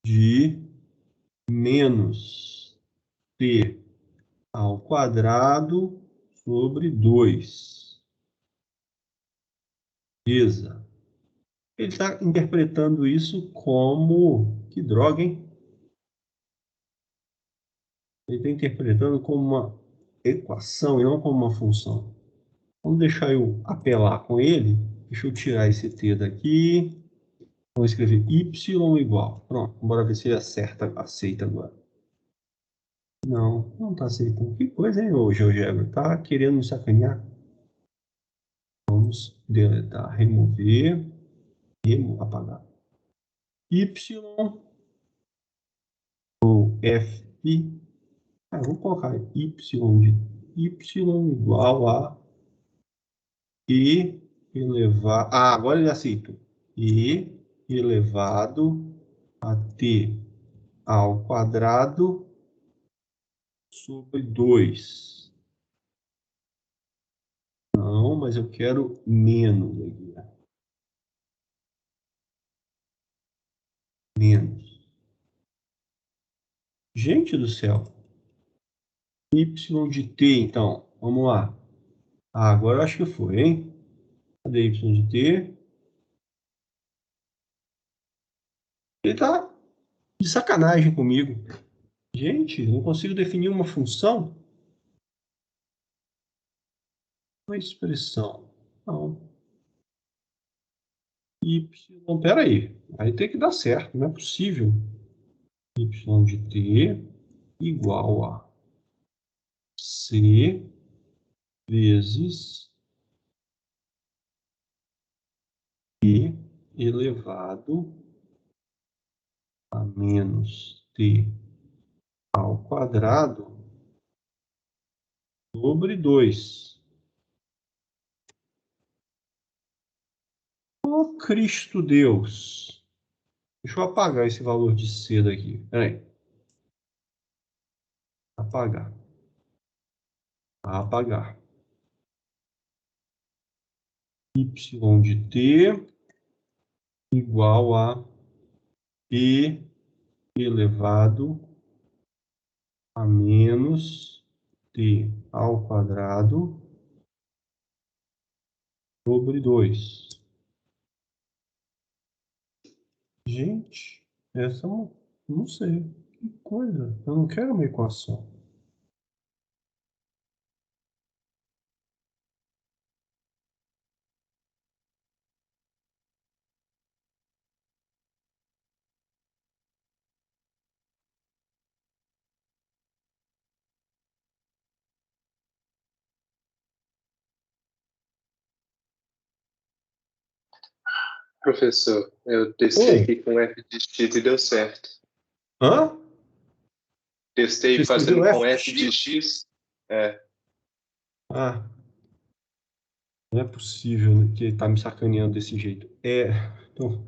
de menos t ao quadrado sobre 2. Beleza. Ele está interpretando isso como... Que droga, hein? Ele está interpretando como uma equação e não como uma função. Vamos deixar eu apelar com ele. Deixa eu tirar esse t daqui. Vamos escrever y igual. Pronto, bora ver se ele aceita agora. Não está aceitando. Que coisa, hein, o GeoGebra? Tá querendo me sacanear? Vamos deletar, remover, apagar. Y ou F. Vou colocar y de y igual a e elevado. Agora ele aceitou. E elevado a t ao quadrado sobre 2. Não, mas eu quero menos aqui. Menos. Gente do céu. Y de t, então. Vamos lá. Agora eu acho que foi, hein? Cadê y de t? Ele tá de sacanagem comigo. Gente, não consigo definir uma função? Uma expressão. Não. Y, peraí. Aí tem que dar certo, não é possível. Y de t igual a C vezes E elevado a menos t ao quadrado sobre 2. Ô Cristo Deus! Deixa eu apagar esse valor de C daqui. Peraí. Apagar. Apagar. Y de t igual a E elevado a menos t ao quadrado sobre 2. Gente, essa não sei. Que coisa. Eu não quero uma equação. Professor, eu testei aqui com f de x e deu certo. Hã? Testei Você fazendo escreveu com f f de x. É. Não é possível que ele está me sacaneando desse jeito. Então,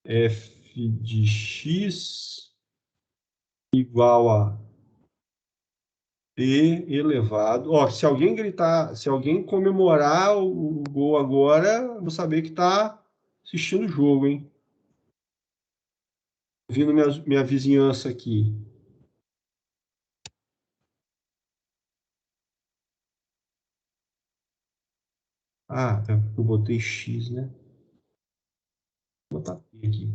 f de x igual a e elevado. Ó, se alguém gritar, se alguém comemorar o gol agora, vou saber que está assistindo o jogo, hein? Vindo minha vizinhança aqui. Eu botei X, né? Vou botar P aqui.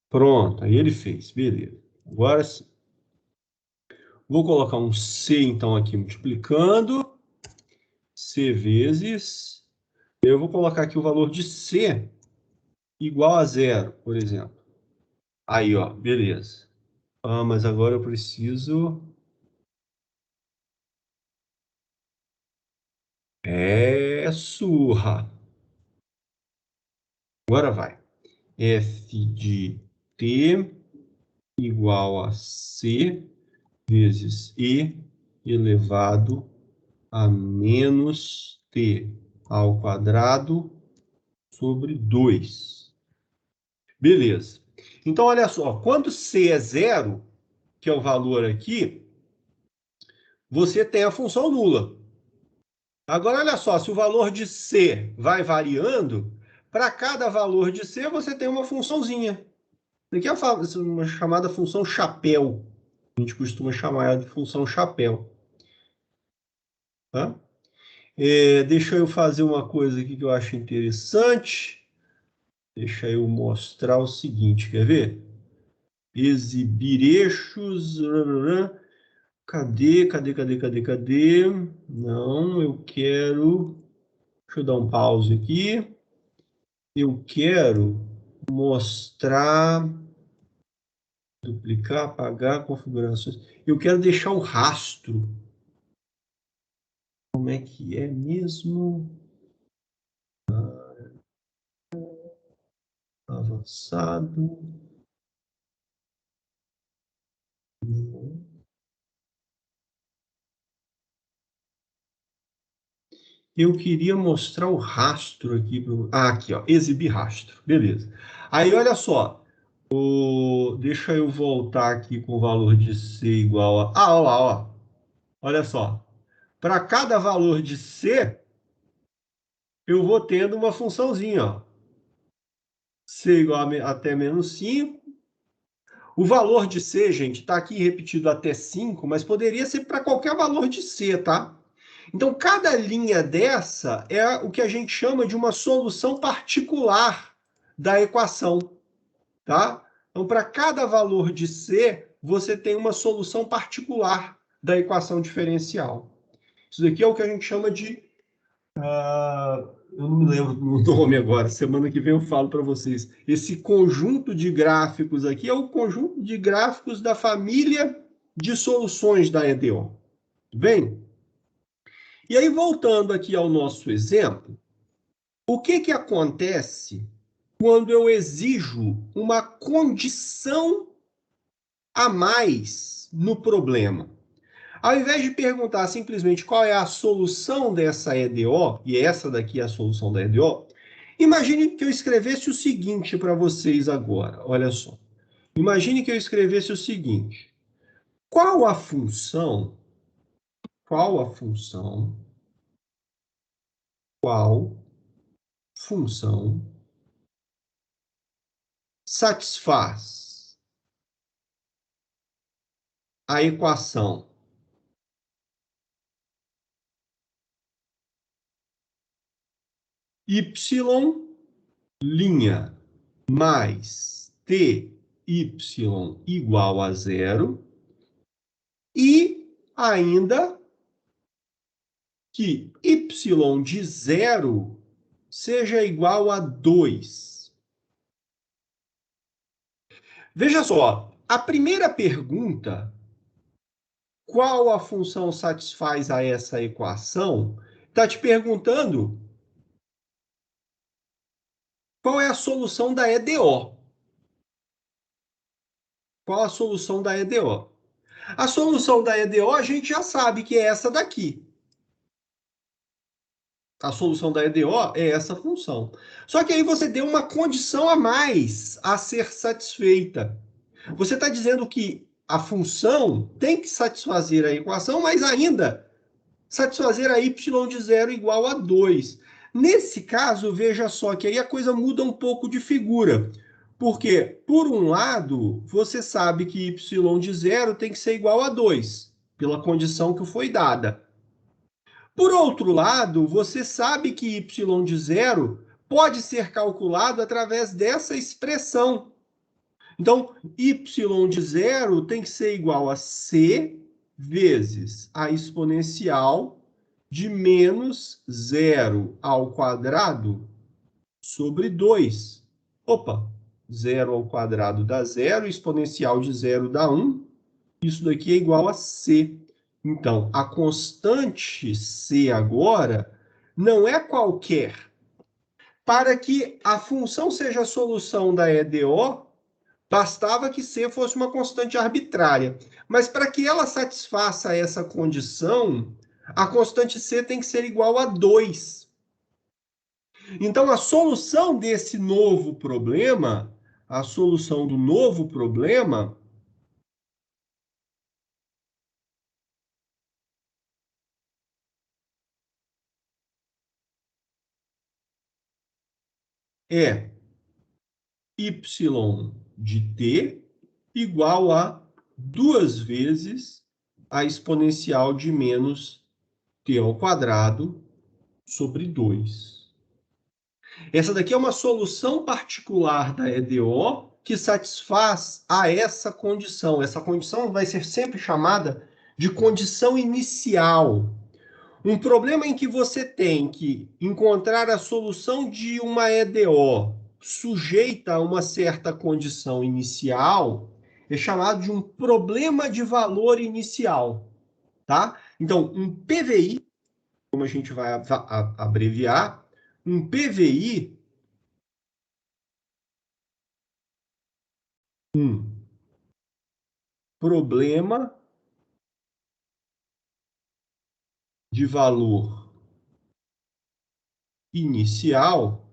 Pronto, aí ele fez. Beleza. Agora sim. Vou colocar um C, então, aqui multiplicando. C vezes. Eu vou colocar aqui o valor de C igual a 0, por exemplo. Aí, ó, beleza. Mas agora eu preciso... surra. Agora vai. F de t igual a C vezes E elevado a menos T ao quadrado sobre 2. Beleza. Então, olha só. Quando C é zero, que é o valor aqui, você tem a função nula. Agora, olha só. Se o valor de C vai variando, para cada valor de C, você tem uma funçãozinha. Aqui é uma chamada função chapéu. A gente costuma chamar ela de função chapéu. Tá? Deixa eu fazer uma coisa aqui que eu acho interessante. Deixa eu mostrar o seguinte, quer ver? Exibir eixos. Cadê? Não, eu quero... Deixa eu dar um pause aqui. Eu quero mostrar... Duplicar, apagar, configurações. Eu quero deixar o rastro. Como é que é mesmo? Avançado. Eu queria mostrar o rastro aqui. Aqui, ó, exibir rastro. Beleza. Aí, olha só. Deixa eu voltar aqui com o valor de C igual a... Ah, ó. Olha só. Para cada valor de C, eu vou tendo uma funçãozinha, ó. C igual a até menos 5. O valor de C, gente, está aqui repetido até 5, mas poderia ser para qualquer valor de C, tá? Então, cada linha dessa é o que a gente chama de uma solução particular da equação, tá? Então, para cada valor de C, você tem uma solução particular da equação diferencial. Isso daqui é o que a gente chama de... eu não me lembro do nome agora, semana que vem eu falo para vocês. Esse conjunto de gráficos aqui é o conjunto de gráficos da família de soluções da EDO. Bem? E aí, voltando aqui ao nosso exemplo, o que acontece quando eu exijo uma condição a mais no problema? Ao invés de perguntar simplesmente qual é a solução dessa EDO, e essa daqui é a solução da EDO, imagine que eu escrevesse o seguinte para vocês agora. Olha só. Imagine que eu escrevesse o seguinte. Qual a função satisfaz a equação y' mais ty igual a 0 e ainda que y de 0 seja igual a 2. Veja só, a primeira pergunta, qual a função satisfaz a essa equação, está te perguntando qual é a solução da EDO. Qual a solução da EDO? A solução da EDO a gente já sabe que é essa daqui. A solução da EDO é essa função. Só que aí você deu uma condição a mais a ser satisfeita. Você está dizendo que a função tem que satisfazer a equação, mas ainda satisfazer a y de 0 igual a 2. Nesse caso, veja só que aí a coisa muda um pouco de figura. Porque, por um lado, você sabe que y de 0 tem que ser igual a 2, pela condição que foi dada. Por outro lado, você sabe que y de 0 pode ser calculado através dessa expressão. Então, y de 0 tem que ser igual a c vezes a exponencial de menos 0 ao quadrado sobre 2. Opa, 0 ao quadrado dá 0, exponencial de 0 dá 1. Isso daqui é igual a c. Então, a constante c agora não é qualquer. Para que a função seja a solução da EDO, bastava que C fosse uma constante arbitrária. Mas para que ela satisfaça essa condição, a constante C tem que ser igual a 2. Então, a solução desse novo problema, a solução do novo problema, é y de t igual a 2 vezes a exponencial de menos t ao quadrado sobre 2. Essa daqui é uma solução particular da EDO que satisfaz a essa condição. Essa condição vai ser sempre chamada de condição inicial. Um problema em que você tem que encontrar a solução de uma EDO sujeita a uma certa condição inicial é chamado de um problema de valor inicial, tá? Então, um PVI, como a gente vai abreviar, um PVI, um problema de valor inicial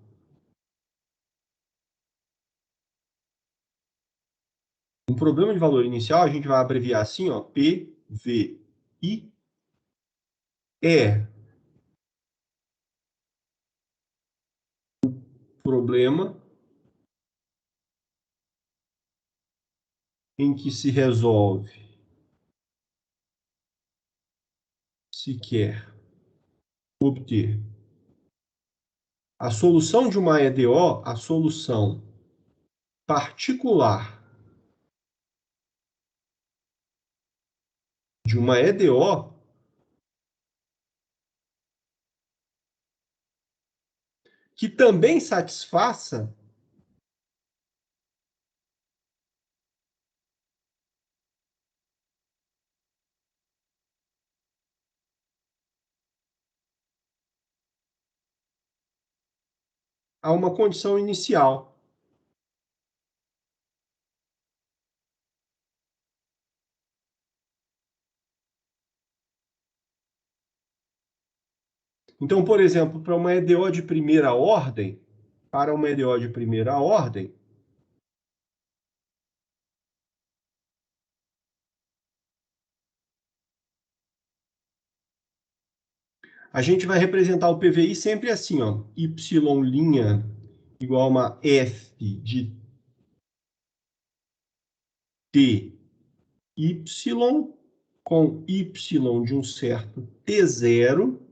um problema de valor inicial, a gente vai abreviar assim, ó, PVI, é problema em que se resolve, se quer obter a solução de uma EDO, a solução particular de uma EDO, que também satisfaça a uma condição inicial. Então, por exemplo, para uma EDO de primeira ordem, a gente vai representar o PVI sempre assim, ó, y' igual a uma f de t y com y de um certo t0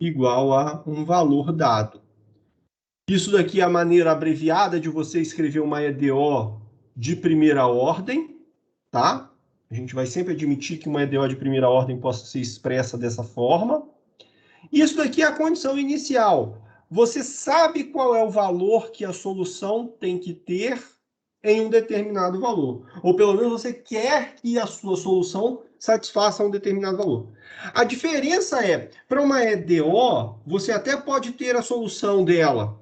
igual a um valor dado. Isso daqui é a maneira abreviada de você escrever uma EDO de primeira ordem, tá? A gente vai sempre admitir que uma EDO de primeira ordem possa ser expressa dessa forma. Isso daqui é a condição inicial. Você sabe qual é o valor que a solução tem que ter em um determinado valor. Ou pelo menos você quer que a sua solução satisfaça um determinado valor. A diferença é, para uma EDO, você até pode ter a solução dela,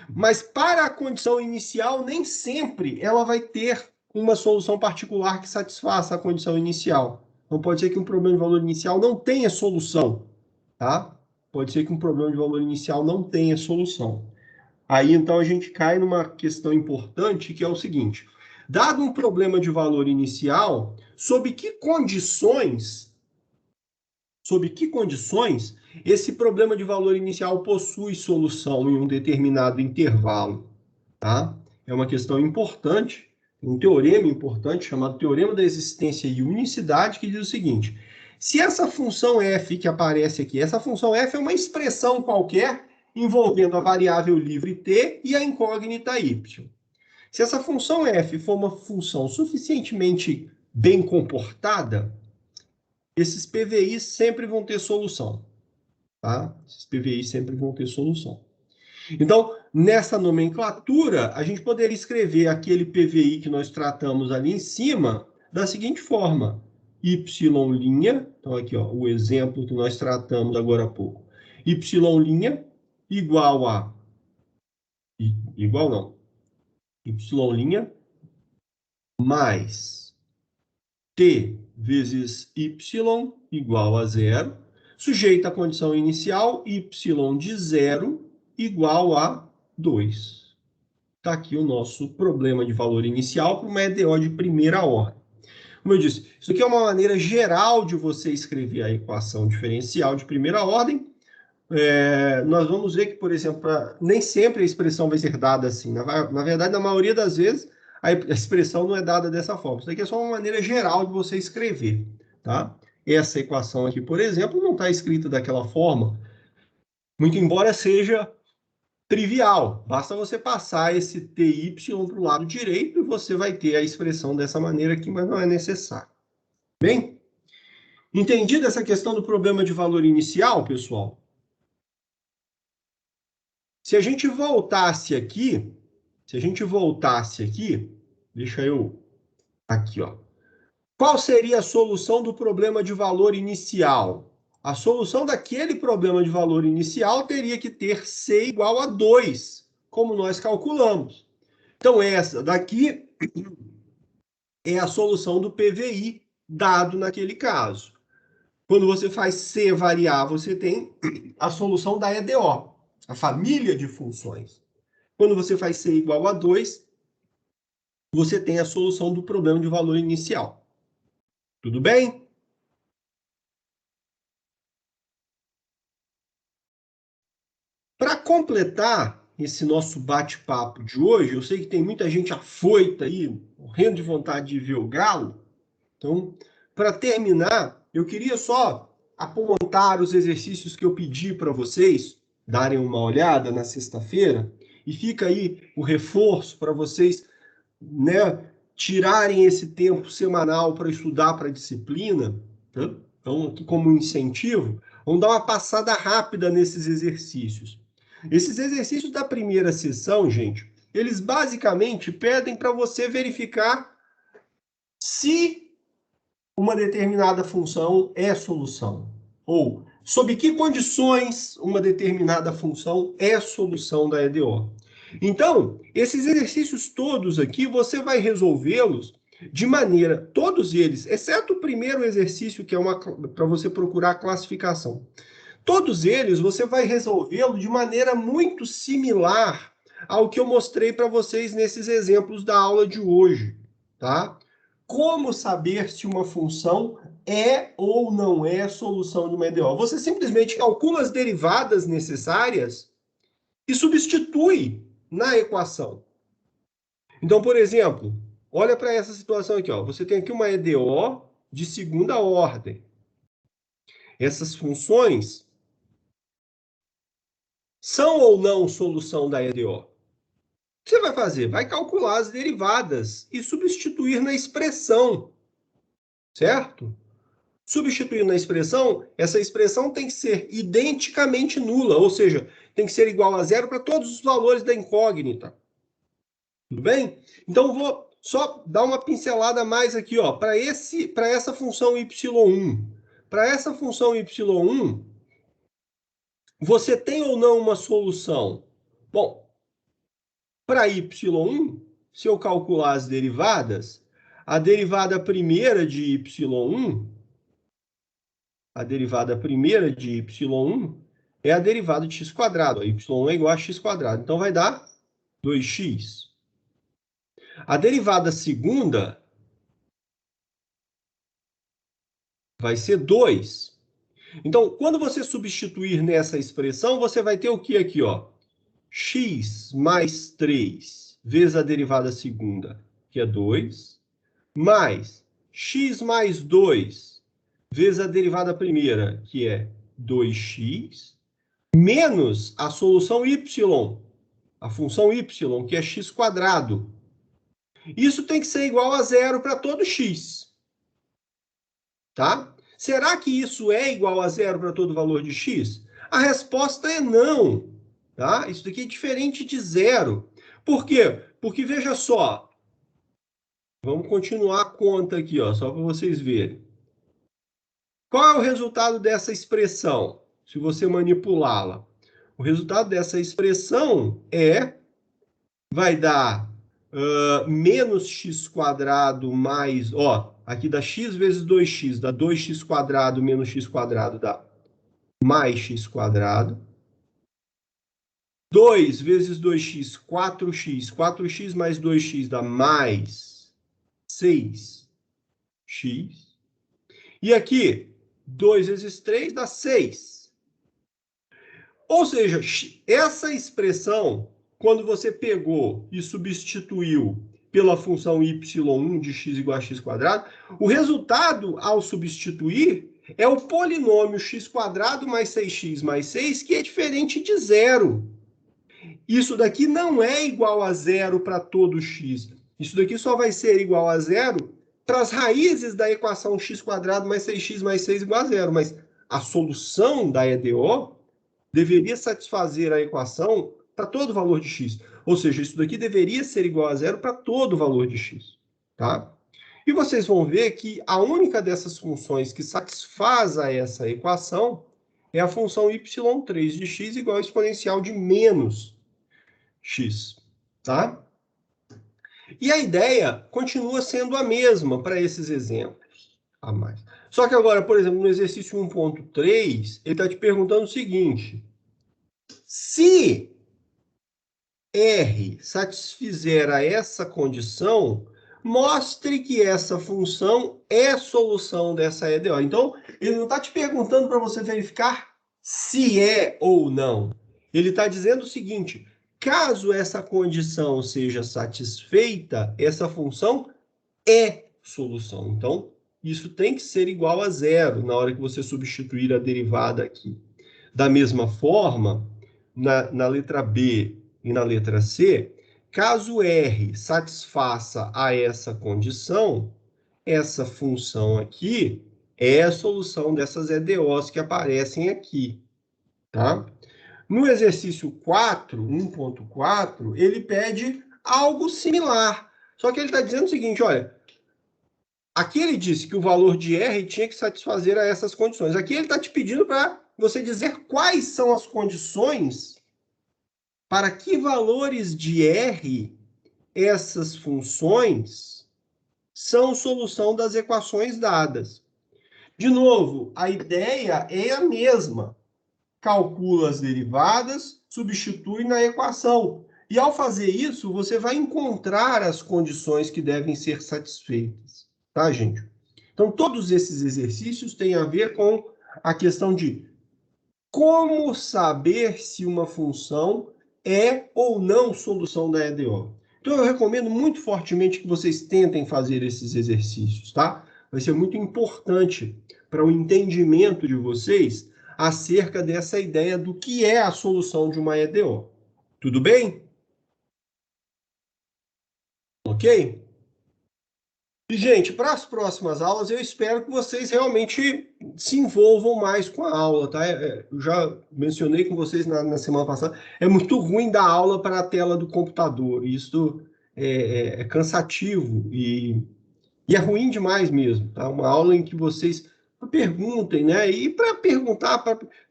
mas para a condição inicial, nem sempre ela vai ter uma solução particular que satisfaça a condição inicial. Então pode ser que um problema de valor inicial não tenha solução, tá? Pode ser que um problema de valor inicial não tenha solução. Aí, então, a gente cai numa questão importante, que é o seguinte. Dado um problema de valor inicial, sob que condições esse problema de valor inicial possui solução em um determinado intervalo, tá? É uma questão importante, um teorema importante chamado Teorema da Existência e Unicidade, que diz o seguinte: se essa função f que aparece aqui, essa função f é uma expressão qualquer envolvendo a variável livre t e a incógnita y. Se essa função f for uma função suficientemente bem comportada, esses PVIs sempre vão ter solução, tá? Esses PVIs sempre vão ter solução. Então, nessa nomenclatura, a gente poderia escrever aquele PVI que nós tratamos ali em cima da seguinte forma: y', então aqui, ó, o exemplo que nós tratamos agora há pouco, y' igual a igual não, y' mais t vezes y igual a 0, sujeito à condição inicial, y de 0 igual a 2. Está aqui o nosso problema de valor inicial para uma EDO de primeira ordem. Como eu disse, isso aqui é uma maneira geral de você escrever a equação diferencial de primeira ordem. Nós vamos ver que, por exemplo, nem sempre a expressão vai ser dada assim. Na verdade, na maioria das vezes, a expressão não é dada dessa forma. Isso aqui é só uma maneira geral de você escrever, tá? Essa equação aqui, por exemplo, não está escrita daquela forma, muito embora seja trivial. Basta você passar esse TY para o lado direito e você vai ter a expressão dessa maneira aqui, mas não é necessário. Bem? Entendida essa questão do problema de valor inicial, pessoal? Se a gente voltasse aqui, deixa eu aqui, ó. Qual seria a solução do problema de valor inicial? A solução daquele problema de valor inicial teria que ter C igual a 2, como nós calculamos. Então, essa daqui é a solução do PVI dado naquele caso. Quando você faz C variar, você tem a solução da EDO, a família de funções. Quando você faz C igual a 2, você tem a solução do problema de valor inicial. Tudo bem? Para completar esse nosso bate-papo de hoje, eu sei que tem muita gente afoita aí, morrendo de vontade de ver o galo. Então, para terminar, eu queria só apontar os exercícios que eu pedi para vocês darem uma olhada na sexta-feira, e fica aí o reforço para vocês, né, tirarem esse tempo semanal para estudar para a disciplina, tá? Então, aqui como incentivo, vamos dar uma passada rápida nesses exercícios. Esses exercícios da primeira sessão, gente, eles basicamente pedem para você verificar se uma determinada função é solução, ou sob que condições uma determinada função é solução da EDO. Então, esses exercícios todos aqui, você vai resolvê-los de maneira, todos eles, exceto o primeiro exercício, que é para você procurar a classificação. Todos eles, você vai resolvê-lo de maneira muito similar ao que eu mostrei para vocês nesses exemplos da aula de hoje, tá? Como saber se uma função é ou não é solução de uma EDO? Você simplesmente calcula as derivadas necessárias e substitui na equação. Então, por exemplo, olha para essa situação aqui, ó. Você tem aqui uma EDO de segunda ordem. Essas funções são ou não solução da EDO? O que você vai fazer? Vai calcular as derivadas e substituir na expressão, certo? Substituir na expressão, essa expressão tem que ser identicamente nula, ou seja, tem que ser igual a 0 para todos os valores da incógnita. Tudo bem? Então, vou só dar uma pincelada mais aqui, ó, para essa função y1. Para essa função y1, você tem ou não uma solução? Bom, para y1, se eu calcular as derivadas, a derivada primeira de y1, é a derivada de x². Y1 é igual a x². Então, vai dar 2x. A derivada segunda vai ser 2. Então, quando você substituir nessa expressão, você vai ter o que aqui, ó? X mais 3 vezes a derivada segunda, que é 2, mais x mais 2 vezes a derivada primeira, que é 2x, menos a solução y, a função y, que é x². Isso tem que ser igual a 0 para todo x. Tá? Será que isso é igual a 0 para todo valor de x? A resposta é não. Tá? Isso daqui é diferente de 0. Por quê? Porque, veja só, vamos continuar a conta aqui, ó, só para vocês verem. Qual é o resultado dessa expressão, se você manipulá-la? O resultado dessa expressão é vai dar menos x quadrado mais, ó, aqui dá x vezes 2x, dá 2x quadrado menos x quadrado, dá mais x quadrado. 2 vezes 2x, 4x. 4x mais 2x dá mais 6x. E aqui, 2 vezes 3 dá 6. Ou seja, essa expressão, quando você pegou e substituiu pela função y1 de x igual a x quadrado, o resultado, ao substituir, é o polinômio x quadrado mais 6x mais 6, que é diferente de zero. Isso daqui não é igual a zero para todo x. Isso daqui só vai ser igual a zero para as raízes da equação x quadrado mais 6x mais 6 igual a zero. Mas a solução da EDO deveria satisfazer a equação para todo valor de x. Ou seja, isso daqui deveria ser igual a zero para todo valor de x. Tá? E vocês vão ver que a única dessas funções que satisfaz a essa equação é a função y3 de x igual a exponencial de menos x, tá? E a ideia continua sendo a mesma para esses exemplos a mais. Só que agora, por exemplo, no exercício 1.3, ele está te perguntando o seguinte: se R satisfizer a essa condição, mostre que essa função é solução dessa EDO. Então, ele não está te perguntando para você verificar se é ou não. Ele está dizendo o seguinte: caso essa condição seja satisfeita, essa função é solução. Então, isso tem que ser igual a zero na hora que você substituir a derivada aqui. Da mesma forma, na letra B e na letra C, caso R satisfaça a essa condição, essa função aqui é a solução dessas EDOs que aparecem aqui, tá? No exercício 4, 1.4, ele pede algo similar. Só que ele está dizendo o seguinte, olha, aqui ele disse que o valor de R tinha que satisfazer a essas condições. Aqui ele está te pedindo para você dizer quais são as condições para que valores de R essas funções são solução das equações dadas. De novo, a ideia é a mesma. Calcula as derivadas, substitui na equação. E ao fazer isso, você vai encontrar as condições que devem ser satisfeitas. Tá, gente? Então, todos esses exercícios têm a ver com a questão de como saber se uma função é ou não solução da EDO. Então, eu recomendo muito fortemente que vocês tentem fazer esses exercícios, tá? Vai ser muito importante para o entendimento de vocês acerca dessa ideia do que é a solução de uma EDO. Tudo bem? Ok? E, gente, para as próximas aulas, eu espero que vocês realmente se envolvam mais com a aula, tá? Eu já mencionei com vocês na semana passada, é muito ruim dar aula para a tela do computador. Isso é cansativo e é ruim demais mesmo, tá? Uma aula em que vocês perguntem, né? E para perguntar,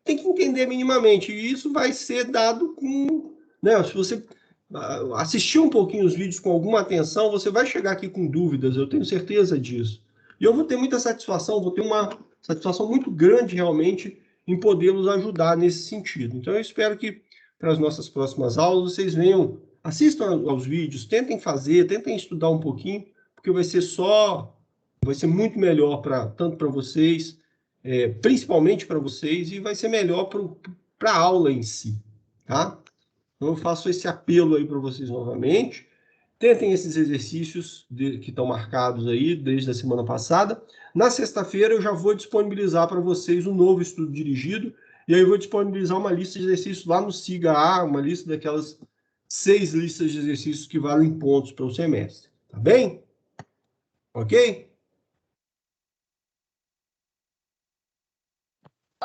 tem que entender minimamente. E isso vai ser dado com... né? Se você assistir um pouquinho os vídeos com alguma atenção, você vai chegar aqui com dúvidas, eu tenho certeza disso. E eu vou ter muita satisfação, vou ter uma satisfação muito grande realmente em podê-los ajudar nesse sentido. Então eu espero que para as nossas próximas aulas vocês venham, assistam aos vídeos, tentem fazer, tentem estudar um pouquinho, porque vai ser muito melhor tanto para vocês, principalmente para vocês, e vai ser melhor para a aula em si, tá? Então, eu faço esse apelo aí para vocês novamente. Tentem esses exercícios que estão marcados aí desde a semana passada. Na sexta-feira, eu já vou disponibilizar para vocês um novo estudo dirigido. E aí eu vou disponibilizar uma lista de exercícios lá no SIGA-A, uma lista daquelas 6 listas de exercícios que valem pontos para o semestre. Tá bem? Ok?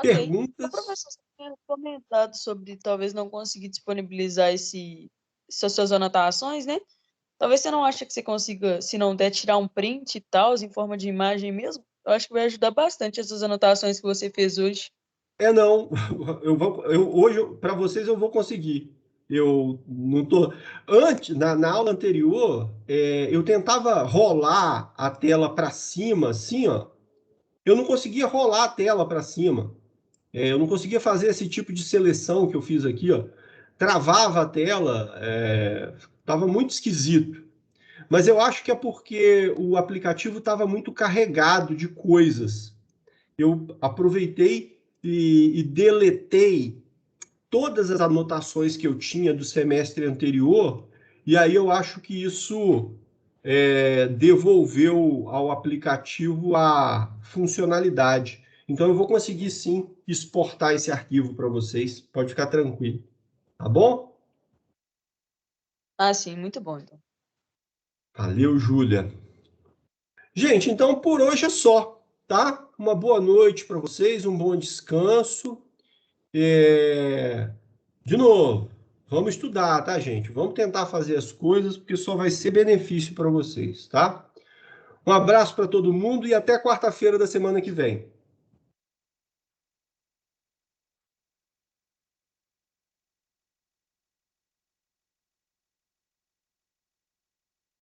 Perguntas? O professor tinha comentado sobre talvez não conseguir disponibilizar essas suas anotações, né? Talvez você não acha que você consiga, se não der, tirar um print e tal, em forma de imagem mesmo. Eu acho que vai ajudar bastante essas anotações que você fez hoje. Não. Hoje, para vocês, eu vou conseguir. Eu não tô. Antes, na aula anterior, eu tentava rolar a tela para cima, assim, ó. Eu não conseguia rolar a tela para cima. Eu não conseguia fazer esse tipo de seleção que eu fiz aqui, ó. Travava a tela, estava muito esquisito. Mas eu acho que é porque o aplicativo estava muito carregado de coisas. Eu aproveitei e deletei todas as anotações que eu tinha do semestre anterior, e aí eu acho que isso devolveu ao aplicativo a funcionalidade. Então eu vou conseguir sim exportar esse arquivo para vocês, pode ficar tranquilo, tá bom? Ah, sim, muito bom, então. Valeu, Júlia. Gente, então por hoje é só, tá? Uma boa noite para vocês, um bom descanso. De novo, vamos estudar, tá, gente? Vamos tentar fazer as coisas, porque só vai ser benefício para vocês, tá? Um abraço para todo mundo e até quarta-feira da semana que vem.